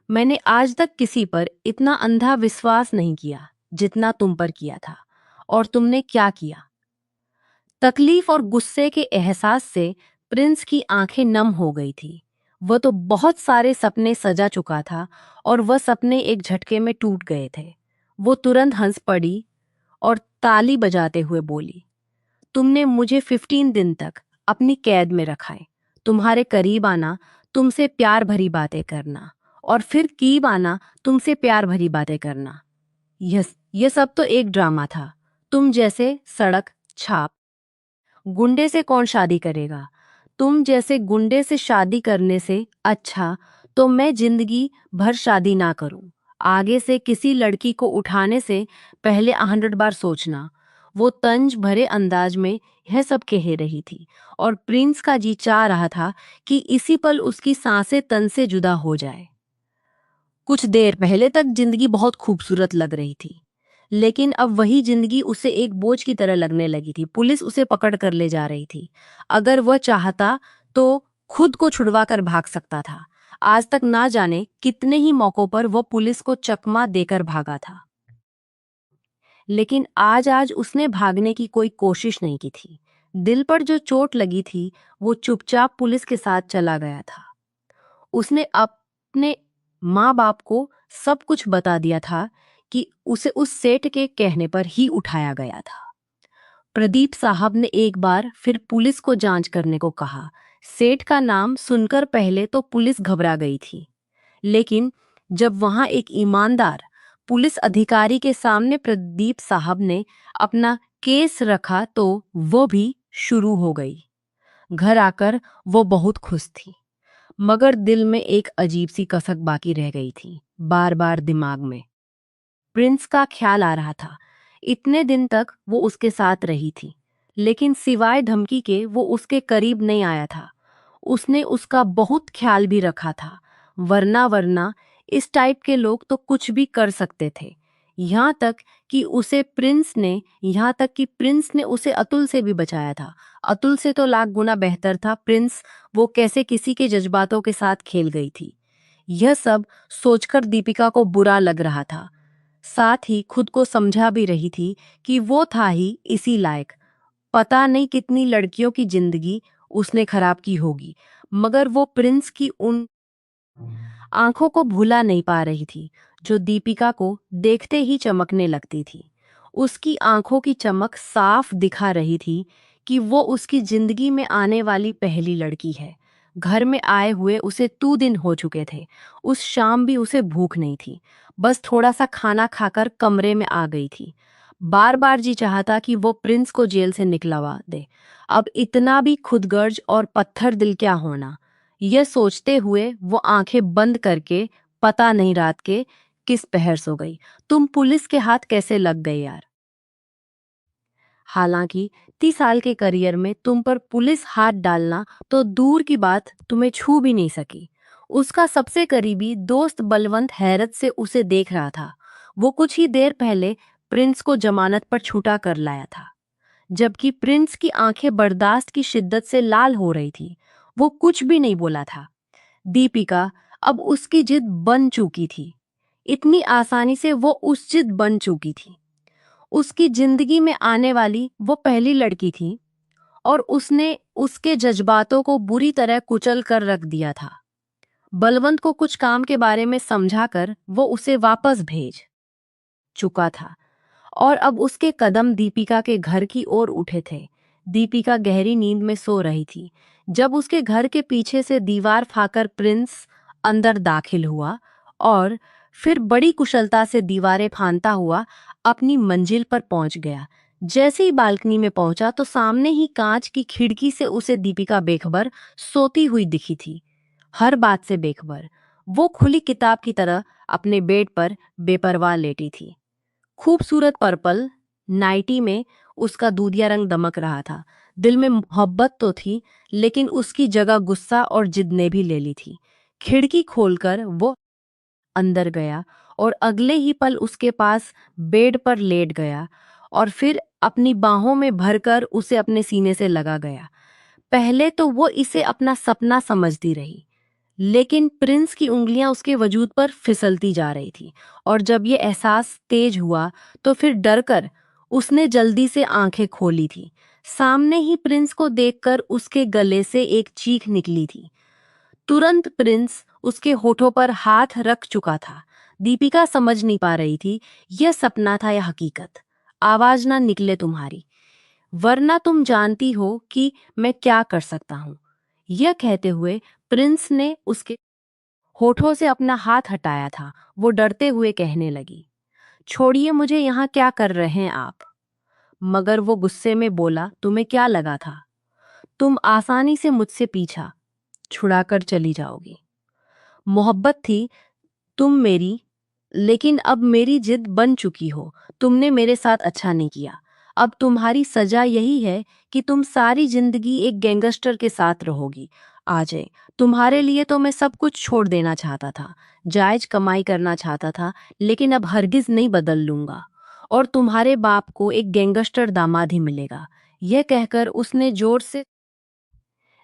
मैंने आज तक किसी पर इतना अंधा विश्वास नहीं किया जितना तुम पर किया था। और तुमने क्या किया? तकलीफ और गुस्से के एहसास से प्रिंस की आंखें नम हो गई थी। वह तो बहुत सारे सपने सजा चुका था और वह सपने एक झटके में टूट गए थे। वो तुरंत हंस पड़ी और ताली बजाते हुए बोली, तुमने मुझे 15 दिन तक अपनी कैद में रखा है। तुम्हारे करीब आना, तुमसे प्यार भरी बातें करना, और फिर कीब आना, तुमसे प्यार भरी बातें करना। यह सब तो एक ड्रामा था। तुम जैसे सड़क छाप गुंडे से कौन शादी करेगा? तुम जैसे गुंडे से शादी करने से अच्छा तो मैं जिंदगी भर शादी ना करूं। आगे से किसी लड़की को उठाने से पहले 100 बार सोचना। वो तंज भरे अंदाज में यह सब कह रही थी और प्रिंस का जी चाह रहा था कि इसी पल उसकी सांसें तन से जुदा हो जाए। कुछ देर पहले तक जिंदगी बहुत खूबसूरत लग रही थी, लेकिन अब वही जिंदगी उसे एक बोझ की तरह लगने लगी थी। पुलिस उसे पकड़ कर ले जा रही थी। अगर वह चाहता तो खुद को छुड़वा कर भाग सकता था। आज तक ना जाने कितने ही मौकों पर वह पुलिस को चकमा देकर भागा था, लेकिन आज आज उसने भागने की कोई कोशिश नहीं की थी। दिल पर जो चोट लगी थी वो चुपचाप पुलिस के साथ चला गया था। उसने अपने माँ बाप को सब कुछ बता दिया था कि उसे उस सेठ के कहने पर ही उठाया गया था। प्रदीप साहब ने एक बार फिर पुलिस को जांच करने को कहा। सेठ का नाम सुनकर पहले तो पुलिस घबरा गई थी, लेकिन जब वहां एक ईमानदार पुलिस अधिकारी के सामने प्रदीप साहब ने अपना केस रखा तो वो भी शुरू हो गई। घर आकर वो बहुत खुश थी, मगर दिल में एक अजीब सी कसक बाकी रह गई थी। बार बार दिमाग में प्रिंस का ख्याल आ रहा था। इतने दिन तक वो उसके साथ रही थी, लेकिन सिवाय धमकी के वो उसके करीब नहीं आया था। उसने उसका बहुत ख्याल भी रखा था, वरना इस टाइप के लोग तो कुछ भी कर सकते थे। यहाँ तक कि प्रिंस ने उसे अतुल से भी बचाया था। अतुल से तो लाख गुना बेहतर था प्रिंस। वो कैसे किसी के जज्बातों के साथ खेल गई थी, यह सब सोचकर दीपिका को बुरा लग रहा था। साथ ही खुद को समझा भी रही थी कि वो था ही इसी लायक। पता नहीं कितनी लड़कियों की जिंदगी उसने खराब की होगी, मगर वो प्रिंस की उन आंखों को भुला नहीं पा रही थी जो दीपिका को देखते ही चमकने लगती थी। उसकी आंखों की चमक साफ दिखा रही थी कि वो उसकी जिंदगी में आने वाली पहली लड़की है। घर में आए हुए उसे 2 दिन हो चुके थे। उस शाम भी उसे भूख नहीं थी, बस थोड़ा सा खाना खाकर कमरे में आ गई थी। बार बार जी चाहता कि वो प्रिंस को जेल से निकलवा दे। अब इतना भी खुदगर्ज और पत्थर दिल क्या होना। यह सोचते हुए वो आंखें बंद करके पता नहीं रात के किस पहर सो गई। तुम पुलिस के हाथ कैसे लग गए यार? हालांकि 30 साल के करियर में तुम पर पुलिस हाथ डालना तो दूर की बात, तुम्हें छू भी नहीं सकी। उसका सबसे करीबी दोस्त बलवंत हैरत से उसे देख रहा था। वो कुछ ही देर पहले प्रिंस को जमानत पर छूटा कर लाया था, जबकि प्रिंस की आंखें बर्दाश्त की शिद्दत से लाल हो रही थी। वो कुछ भी नहीं बोला था। दीपिका अब उसकी जिद बन चुकी थी। इतनी आसानी से वो उस जिद बन चुकी थी। उसकी जिंदगी में आने वाली वो पहली लड़की थी और उसने उसके जज्बातों को बुरी तरह कुचल कर रख दिया था। बलवंत को कुछ काम के बारे में समझाकर वो उसे वापस भेज चुका था और अब उसके कदम दीपिका के घर की ओर उठे थे। दीपिका गहरी नींद में सो रही थी जब उसके घर के पीछे से दीवार फाकर प्रिंस अंदर दाखिल हुआ और फिर बड़ी कुशलता से दीवारें फांदता हुआ अपनी मंजिल पर पहुंच गया। जैसे ही बालकनी में पहुंचा तो सामने ही कांच की खिड़की से उसे दीपिका बेखबर सोती हुई दिखी थी। हर बात से बेखबर वो खुली किताब की तरह अपने बेड पर बेपरवाह लेटी थी। खूबसूरत पर्पल नाइटी में उसका दूधिया रंग दमक रहा था। दिल में मोहब्बत तो थी, लेकिन उसकी जगह गुस्सा और जिद ने भी ले ली थी। खिड़की खोलकर वो अंदर गया और अगले ही पल उसके पास बेड पर लेट गया और फिर अपनी बाहों में भरकर उसे अपने सीने से लगा गया। पहले तो वो इसे अपना सपना समझती रही, लेकिन प्रिंस की उंगलियां उसके वजूद पर फिसलती जा रही थी और जब ये एहसास तेज हुआ तो फिर डरकर उसने जल्दी से आंखें खोली थी। सामने ही प्रिंस को देखकर उसके गले से एक चीख निकली थी। तुरंत प्रिंस उसके होठों पर हाथ रख चुका था। दीपिका समझ नहीं पा रही थी यह सपना था या हकीकत। आवाज ना निकले तुम्हारी, वरना तुम जानती हो कि मैं क्या कर सकता हूं। यह कहते हुए प्रिंस ने उसके होठों से अपना हाथ हटाया था। वो डरते हुए कहने लगी, छोड़िए मुझे, यहाँ क्या कर रहे हैं आप? मगर वो गुस्से में बोला, तुम्हें क्या लगा था तुम आसानी से मुझसे पीछा छुड़ाकर चली जाओगी? मोहब्बत थी तुम मेरी, लेकिन अब मेरी जिद बन चुकी हो। तुमने मेरे साथ अच्छा नहीं किया। अब तुम्हारी सजा यही है कि तुम सारी जिंदगी एक गैंगस्टर के साथ रहोगी। अजय, तुम्हारे लिए तो मैं सब कुछ छोड़ देना चाहता था, जायज कमाई करना चाहता था, लेकिन अब हरगिज नहीं बदल लूंगा। और तुम्हारे बाप को एक गैंगस्टर दामाद ही मिलेगा। यह कहकर उसने जोर से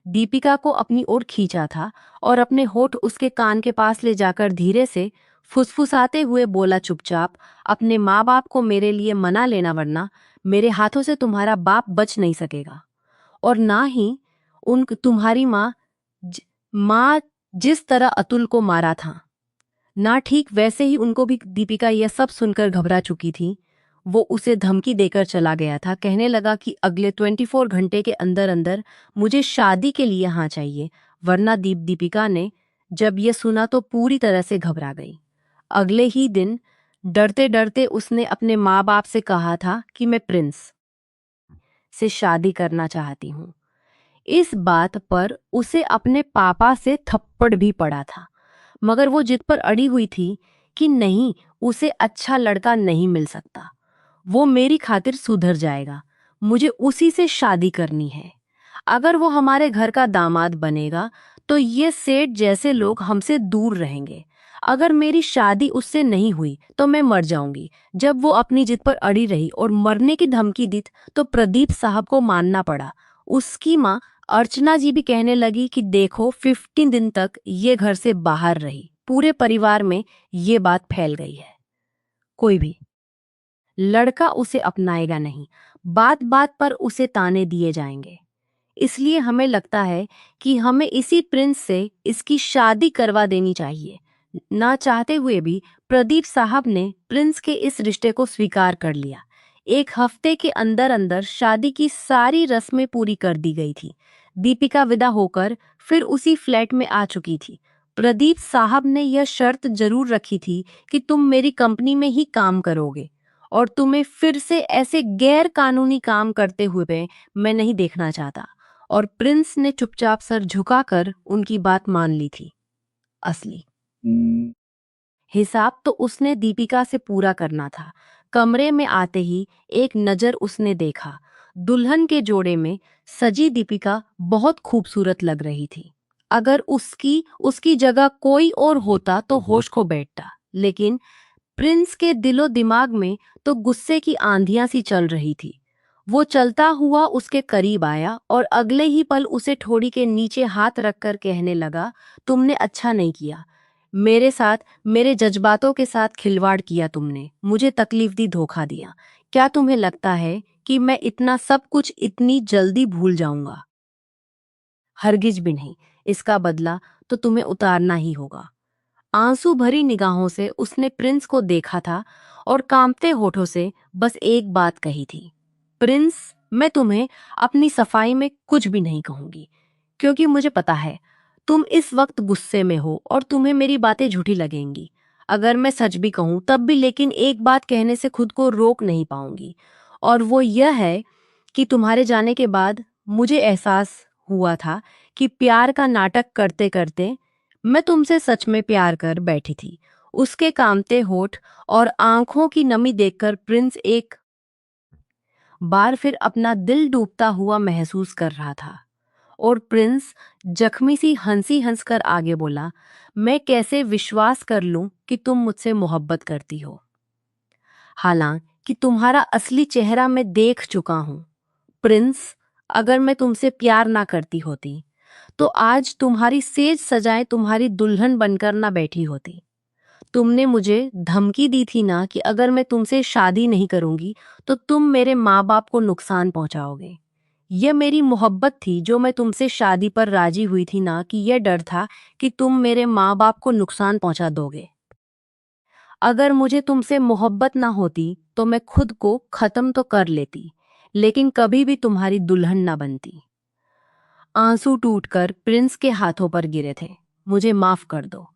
दीपिका को अपनी ओर खींचा था और अपने होठ उसके कान के पास ले जाकर धीरे से फुसफुसाते हुए बोला, चुपचाप अपने माँ बाप को मेरे लिए मना लेना, वरना मेरे हाथों से तुम्हारा बाप बच नहीं सकेगा। और ना ही उन तुम्हारी माँ जिस तरह अतुल को मारा था, ना ठीक वैसे ही उनको भी। दीपिका यह सब सुनकर घबरा चुकी थी। वो उसे धमकी देकर चला गया था, कहने लगा कि अगले 24 घंटे के अंदर अंदर मुझे शादी के लिए हाँ चाहिए, वरना दीपिका ने जब यह सुना तो पूरी तरह से घबरा गई। अगले ही दिन डरते डरते उसने अपने माँ बाप से कहा था कि मैं प्रिंस से शादी करना चाहती हूँ। इस बात पर उसे अपने पापा से थप्पड़ भी पड़ा था, मगर वो जिद पर अड़ी हुई थी कि नहीं, उसे अच्छा लड़का नहीं मिल सकता। वो मेरी खातिर सुधर जाएगा, मुझे उसी से शादी करनी है। अगर वो हमारे घर का दामाद बनेगा तो ये सेठ जैसे लोग हमसे दूर रहेंगे। अगर मेरी शादी उससे नहीं हुई तो मैं मर जाऊंगी। जब वो अपनी जिद पर अड़ी रही और मरने की धमकी दी तो प्रदीप साहब को मानना पड़ा। उसकी माँ अर्चना जी भी कहने लगी कि देखो, 15 दिन तक ये घर से बाहर रही, पूरे परिवार में ये बात फैल गई है, कोई भी लड़का उसे अपनाएगा नहीं, बात बात पर उसे ताने दिए जाएंगे। इसलिए हमें लगता है कि हमें इसी प्रिंस से इसकी शादी करवा देनी चाहिए। ना चाहते हुए भी प्रदीप साहब ने प्रिंस के इस रिश्ते को स्वीकार कर लिया। 1 हफ्ते के अंदर अंदर शादी की सारी रस्में पूरी कर दी गई थी। दीपिका विदा होकर फिर उसी फ्लैट में आ चुकी थी। प्रदीप साहब ने यह शर्त जरूर रखी थी कि तुम मेरी कंपनी में ही काम करोगे और तुम्हें फिर से ऐसे गैर कानूनी काम करते हुए मैं नहीं देखना चाहता। और प्रिंस ने चुपचाप सर झुकाकर उनकी बात मान ली थी। असली हिसाब तो उसने दीपिका से पूरा करना था। कमरे में आते ही एक नजर उसने देखा, दुल्हन के जोड़े में सजी दीपिका बहुत खूबसूरत लग रही थी। अगर उसकी उसकी जगह कोई और होता तो होश खो बैठता, लेकिन प्रिंस के दिलो दिमाग में तो गुस्से की आंधियां सी चल रही थी। वो चलता हुआ उसके करीब आया और अगले ही पल उसे ठोड़ी के नीचे हाथ रखकर कहने लगा, तुमने अच्छा नहीं किया मेरे साथ, मेरे जज्बातों के साथ खिलवाड़ किया तुमने, मुझे तकलीफ दी, धोखा दिया। क्या तुम्हें लगता है कि मैं इतना सब कुछ इतनी जल्दी भूल जाऊंगा? हरगिज भी नहीं। इसका बदला तो तुम्हें उतारना ही होगा। आंसू भरी निगाहों से उसने प्रिंस को देखा था और कांपते होठों से बस एक बात कही थी, प्रिंस, मैं तुम्हें अपनी सफाई में कुछ भी नहीं कहूंगी, क्योंकि मुझे पता है तुम इस वक्त गुस्से में हो और तुम्हें मेरी बातें झूठी लगेंगी। अगर मैं सच भी कहूं तब भी, लेकिन एक बात कहने से खुद को रोक नहीं पाऊंगी, और वो यह है कि तुम्हारे जाने के बाद मुझे एहसास हुआ था कि प्यार का नाटक करते करते मैं तुमसे सच में प्यार कर बैठी थी। उसके कांपते होठ और आंखों की नमी देखकर प्रिंस एक बार फिर अपना दिल डूबता हुआ महसूस कर रहा था। और प्रिंस जख्मी सी हंसी हंसकर आगे बोला, मैं कैसे विश्वास कर लूं कि तुम मुझसे मोहब्बत करती हो, हालांकि तुम्हारा असली चेहरा मैं देख चुका हूं। प्रिंस, अगर मैं तुमसे प्यार ना करती होती तो आज तुम्हारी सेज सजाए तुम्हारी दुल्हन बनकर ना बैठी होती। तुमने मुझे धमकी दी थी ना कि अगर मैं तुमसे शादी नहीं करूंगी तो तुम मेरे माँ बाप को नुकसान पहुंचाओगे। यह मेरी मोहब्बत थी जो मैं तुमसे शादी पर राजी हुई थी, ना कि यह डर था कि तुम मेरे माँ बाप को नुकसान पहुंचा दोगे। अगर मुझे तुमसे मोहब्बत ना होती तो मैं खुद को खत्म तो कर लेती, लेकिन कभी भी तुम्हारी दुल्हन ना बनती। आंसू टूटकर प्रिंस के हाथों पर गिरे थे। मुझे माफ कर दो,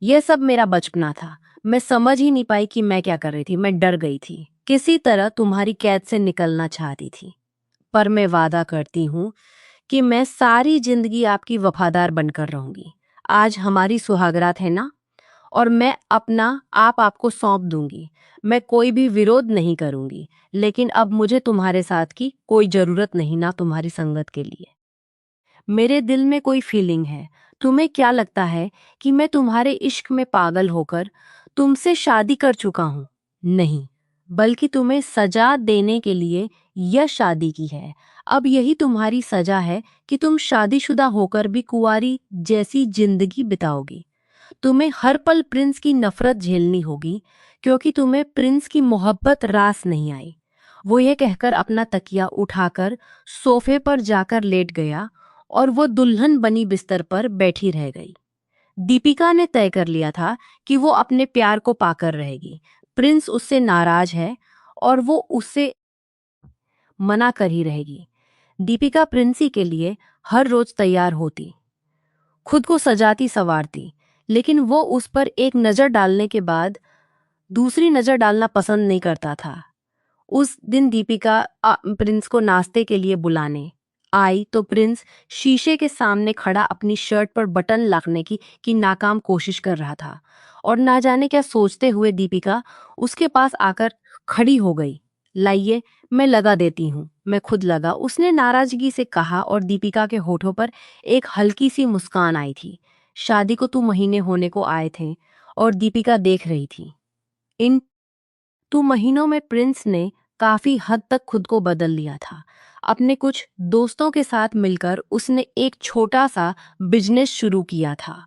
यह सब मेरा बचपना था। मैं समझ ही नहीं पाई कि मैं क्या कर रही थी, मैं डर गई थी। किसी तरह तुम्हारी कैद से निकलना चाहती थी, पर मैं वादा करती हूँ कि मैं सारी जिंदगी आपकी वफादार बनकर रहूंगी। आज हमारी सुहागरात है ना, और मैं अपना आप आपको सौंप दूंगी। मैं कोई भी विरोध नहीं करूंगी, लेकिन अब मुझे तुम्हारे साथ की कोई जरूरत नहीं, ना तुम्हारी संगत के लिए। मेरे दिल में कोई फीलिंग है। तुम्हें क्या लगता है कि मैं तुम्हारे इश्क में पागल होकर तुमसे शादी कर चुका हूं? नहीं, बल्कि तुम्हें सजा देने के लिए यह शादी की है। अब यही तुम्हारी सजा है कि तुम शादीशुदा होकर भी कुंवारी जैसी जिंदगी बिताओगी। तुम्हें हर पल प्रिंस की नफरत झेलनी होगी, क्योंकि तुम्हें प्रिंस की मोहब्बत रास नहीं आई। वो ये कहकर अपना तकिया उठाकर सोफे पर जाकर लेट गया और वो दुल्हन बनी बिस्तर पर बैठी रह गई। दीपिका ने तय कर लिया था कि वो अपने प्यार को पाकर रहेगी। प्रिंस उससे नाराज है और वो उससे मना कर ही रहेगी। दीपिका प्रिंसी के लिए हर रोज तैयार होती, खुद को सजाती संवारती, लेकिन वो उस पर एक नजर डालने के बाद दूसरी नजर डालना पसंद नहीं करता था। उस दिन दीपिका प्रिंस को नाश्ते के लिए बुलाने आई तो प्रिंस शीशे के सामने खड़ा अपनी शर्ट पर बटन लगने की नाकाम कोशिश कर रहा था, और ना जाने क्या सोचते हुए दीपिका उसके पास आकर खड़ी हो गई। लाइए, मैं लगा देती हूँ, मैं खुद लगा, उसने नाराजगी से कहा, और दीपिका के होठों पर एक हल्की सी मुस्कान आई थी। शादी को 2 महीने होने को आए थे और दीपिका देख रही थी। इन 2 महीनों में प्रिंस ने काफी हद तक खुद को बदल लिया था। अपने कुछ दोस्तों के साथ मिलकर उसने एक छोटा सा बिजनेस शुरू किया था,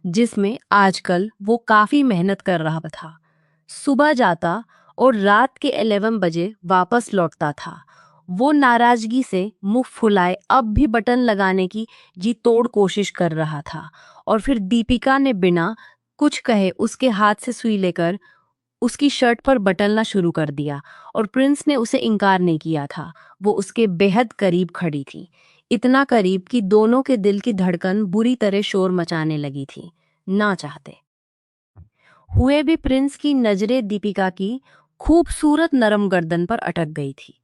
जिसमें आजकल वो काफी मेहनत कर रहा था। सुबह जाता और रात के 11 बजे वापस लौटता था। वो नाराजगी से मुंह फुलाए अब भी बटन लगाने की जी तोड़ कोशिश कर रहा था, और फिर दीपिका ने बिना कुछ कहे उसके हाथ से सुई लेकर उसकी शर्ट पर बटलना शुरू कर दिया, और प्रिंस ने उसे इनकार नहीं किया था। वो उसके बेहद करीब खड़ी थी, इतना करीब कि दोनों के दिल की धड़कन बुरी तरह शोर मचाने लगी थी, ना चाहते हुए भी। प्रिंस की नजरें दीपिका की खूबसूरत नरम गर्दन पर अटक गई थी।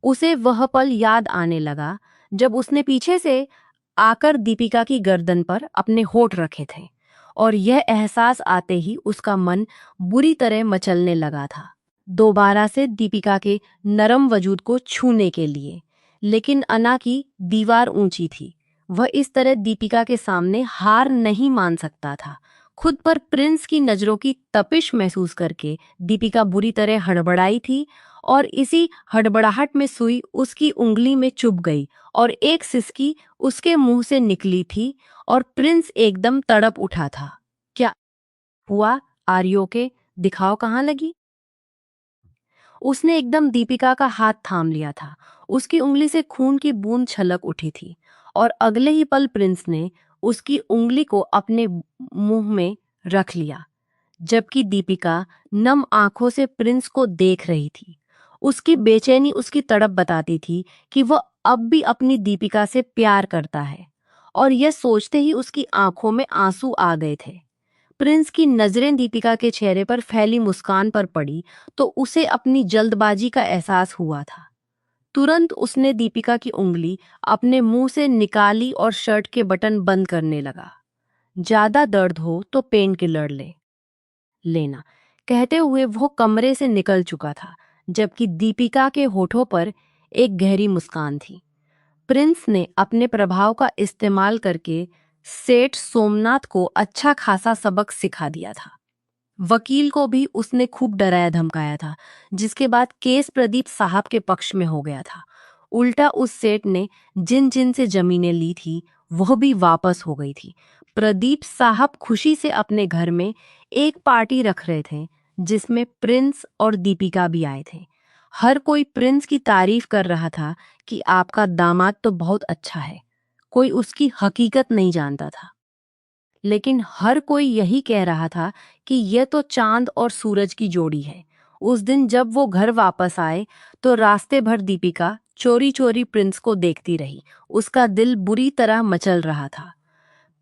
उसे वह पल याद आने लगा जब उसने पीछे से आकर दीपिका की गर्दन पर अपने होठ रखे थे, और यह एहसास आते ही उसका मन बुरी तरह मचलने लगा था, दोबारा से दीपिका के नरम वजूद को छूने के लिए। लेकिन अना की दीवार ऊंची थी, वह इस तरह दीपिका के सामने हार नहीं मान सकता था। खुद पर प्रिंस की नजरों की तपिश महसूस करके दीपिका बुरी तरह हड़बड़ाई थी, और इसी हड़बड़ाहट में सुई उसकी उंगली में चुभ गई और एक सिसकी उसके मुंह से निकली थी, और प्रिंस एकदम तड़प उठा था। क्या हुआ? आर्यो के दिखाओ कहाँ लगी? उसने एकदम दीपिका का हाथ थाम लिया था। उसकी उंगली से खून की बूंद छलक उठी थी, और अगले ही पल प्रिंस ने उसकी उंगली को अपने मुंह में रख लिया, जबकि दीपिका नम आंखों से प्रिंस को देख रही थी। उसकी बेचैनी उसकी तड़प बताती थी कि वह अब भी अपनी दीपिका से प्यार करता है, और यह सोचते ही उसकी आंखों में आंसू आ गए थे। प्रिंस की नजरें दीपिका के चेहरे पर फैली मुस्कान पर पड़ी तो उसे अपनी जल्दबाजी का एहसास हुआ था। तुरंत उसने दीपिका की उंगली अपने मुंह से निकाली और शर्ट के बटन बंद करने लगा। ज्यादा दर्द हो तो पेन किलर लेना, कहते हुए वो कमरे से निकल चुका था, जबकि दीपिका के होठों पर एक गहरी मुस्कान थी। प्रिंस ने अपने प्रभाव का इस्तेमाल करके सेठ सोमनाथ को अच्छा खासा सबक सिखा दिया था। वकील को भी उसने खूब डराया धमकाया था, जिसके बाद केस प्रदीप साहब के पक्ष में हो गया था। उल्टा उस सेठ ने जिन जिन से जमीनें ली थी वह भी वापस हो गई थी। प्रदीप साहब खुशी से अपने घर में एक पार्टी रख रहे थे, जिसमें प्रिंस और दीपिका भी आए थे। हर कोई प्रिंस की तारीफ कर रहा था कि आपका दामाद तो बहुत अच्छा है। कोई उसकी हकीकत नहीं जानता था, लेकिन हर कोई यही कह रहा था कि यह तो चांद और सूरज की जोड़ी है। उस दिन जब वो घर वापस आए तो रास्ते भर दीपिका चोरी चोरी प्रिंस को देखती रही। उसका दिल बुरी तरह मचल रहा था।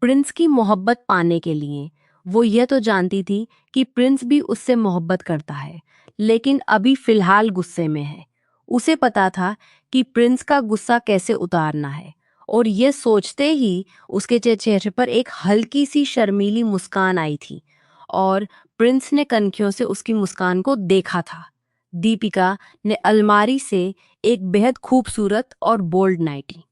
प्रिंस की मोहब्बत पाने के लिए वो यह तो जानती थी कि प्रिंस भी उससे मोहब्बत करता है, लेकिन अभी फिलहाल गुस्से में है। उसे पता था कि प्रिंस का गुस्सा कैसे उतारना है, और ये सोचते ही उसके चेहरे पर एक हल्की सी शर्मीली मुस्कान आई थी, और प्रिंस ने कनखियों से उसकी मुस्कान को देखा था। दीपिका ने अलमारी से एक बेहद खूबसूरत और बोल्ड नाइटी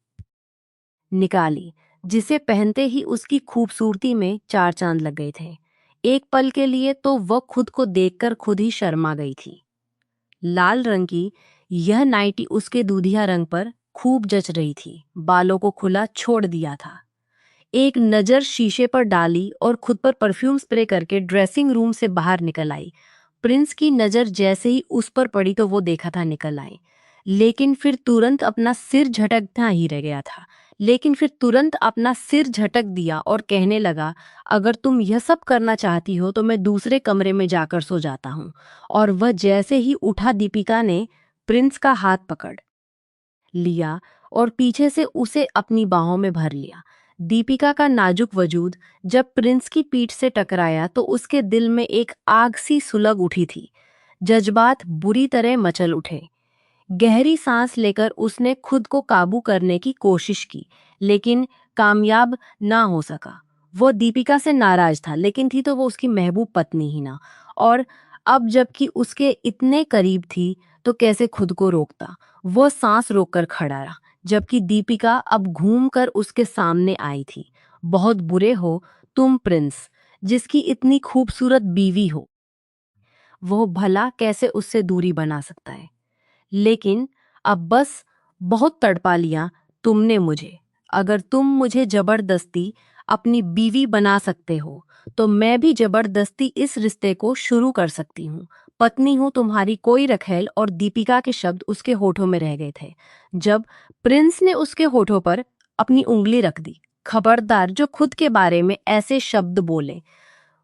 निकाली, जिसे पहनते ही उसकी खूबसूरती में चार चांद लग गए थे। एक पल के लिए तो वह खुद को देखकर खुद ही शर्मा गई थी। लाल रंग की यह नाइटी उसके दूधिया रंग पर खूब जच रही थी। बालों को खुला छोड़ दिया था, एक नज़र शीशे पर डाली और खुद पर परफ्यूम स्प्रे करके ड्रेसिंग रूम से बाहर निकल आई। प्रिंस की नज़र जैसे ही उस पर पड़ी तो वो देखा था निकल आई, लेकिन फिर तुरंत अपना सिर झटकना ही रह गया था। लेकिन फिर तुरंत अपना सिर झटक दिया और कहने लगा, अगर तुम यह सब करना चाहती हो तो मैं दूसरे कमरे में जाकर सो जाता हूँ। और वह जैसे ही उठा, दीपिका ने प्रिंस का हाथ पकड़ लिया और पीछे से उसे अपनी बाहों में भर लिया। दीपिका का नाजुक वजूद जब प्रिंस की पीठ से टकराया तो उसके दिल में एक आग सी सुलग उठी थी। जज्बात बुरी तरह मचल उठे। गहरी सांस लेकर उसने खुद को काबू करने की कोशिश की, लेकिन कामयाब ना हो सका। वो दीपिका से नाराज था, लेकिन थी तो वो उसकी महबूब पत्नी ही ना। और अब जबकि उसके इतने करीब थी तो कैसे खुद को रोकता। वो सांस रोककर खड़ा रहा, जबकि दीपिका अब घूमकर उसके सामने आई थी। बहुत बुरे हो तुम प्रिंस, जिसकी इतनी खूबसूरत बीवी हो, वो भला कैसे उससे दूरी बना सकता है। लेकिन अब बस बहुत तड़पा लिया तुमने मुझे। अगर तुम मुझे जबरदस्ती अपनी बीवी बना सकते हो तो मैं भी जबरदस्ती इस रिश्ते को शुरू कर सकती हूँ। पत्नी हूँ तुम्हारी, कोई रखेल। और दीपिका के शब्द उसके होठों में रह गए थे जब प्रिंस ने उसके होठों पर अपनी उंगली रख दी। खबरदार, जो खुद के बारे में ऐसे शब्द बोले,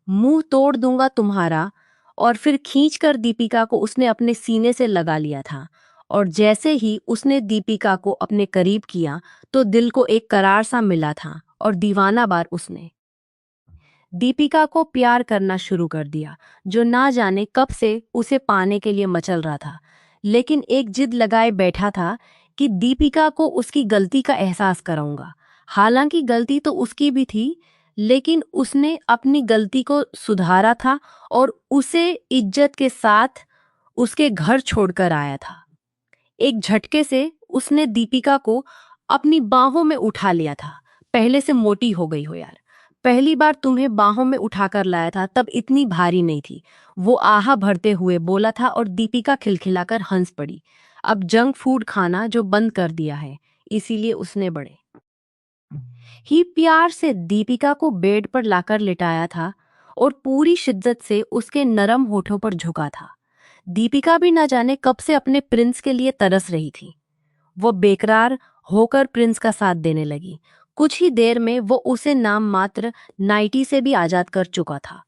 मुंह तोड़ दूंगा तुम्हारा। और फिर खींचकर दीपिका को उसने अपने सीने से लगा लिया था, और जैसे ही उसने दीपिका को अपने करीब किया तो दिल को एक करार सा मिला था, और दीवाना बार उसने दीपिका को प्यार करना शुरू कर दिया, जो ना जाने कब से उसे पाने के लिए मचल रहा था। लेकिन एक जिद लगाए बैठा था कि दीपिका को उसकी गलती का एहसास कराऊंगा। हालांकि गलती तो उसकी भी थी, लेकिन उसने अपनी गलती को सुधारा था और उसे इज्जत के साथ उसके घर छोड़कर आया था। एक झटके से उसने दीपिका को अपनी बाहों में उठा लिया था। पहले से मोटी हो गई हो यार। पहली बार तुम्हें बाहों में उठाकर लाया था तब इतनी भारी नहीं थी, वो आहा भरते हुए बोला था, और दीपिका खिलखिलाकर हंस पड़ी। अब जंक फूड खाना जो बंद कर दिया है, इसीलिए उसने बड़े ही प्यार से दीपिका को बेड पर लाकर लिटाया था और पूरी शिद्दत से उसके नरम होठों पर झुका था। दीपिका भी न जाने कब से अपने प्रिंस के लिए तरस रही थी। वो बेकरार होकर प्रिंस का साथ देने लगी। कुछ ही देर में वो उसे नाम मात्र नाइटी से भी आजाद कर चुका था।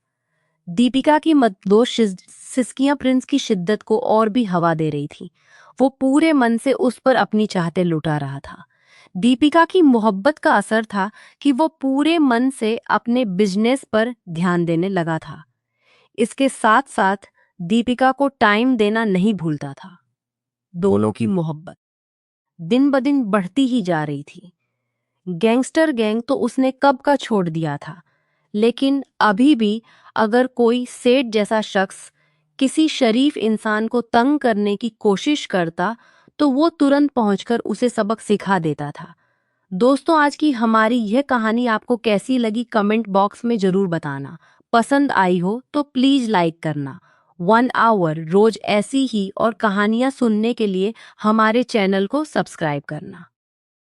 दीपिका की मददोश सिसकियां प्रिंस की शिद्दत को और भी हवा दे रही थी। वो पूरे मन से उस पर अपनी चाहते लुटा रहा था। दीपिका की मोहब्बत का असर था कि वो पूरे मन से अपने बिजनेस पर ध्यान देने लगा था। इसके साथ साथ दीपिका को टाइम देना नहीं भूलता था। दोनों की मोहब्बत दिन ब दिन बढ़ती ही जा रही थी। गैंगस्टर गैंग तो उसने कब का छोड़ दिया था, लेकिन अभी भी अगर कोई सेठ जैसा शख्स किसी शरीफ इंसान को तंग करने की कोशिश करता तो वो तुरंत पहुंचकर उसे सबक सिखा देता था। दोस्तों, आज की हमारी यह कहानी आपको कैसी लगी कमेंट बॉक्स में जरूर बताना। पसंद आई हो तो प्लीज लाइक करना। 1 आवर रोज ऐसी ही और कहानियां सुनने के लिए हमारे चैनल को सब्सक्राइब करना।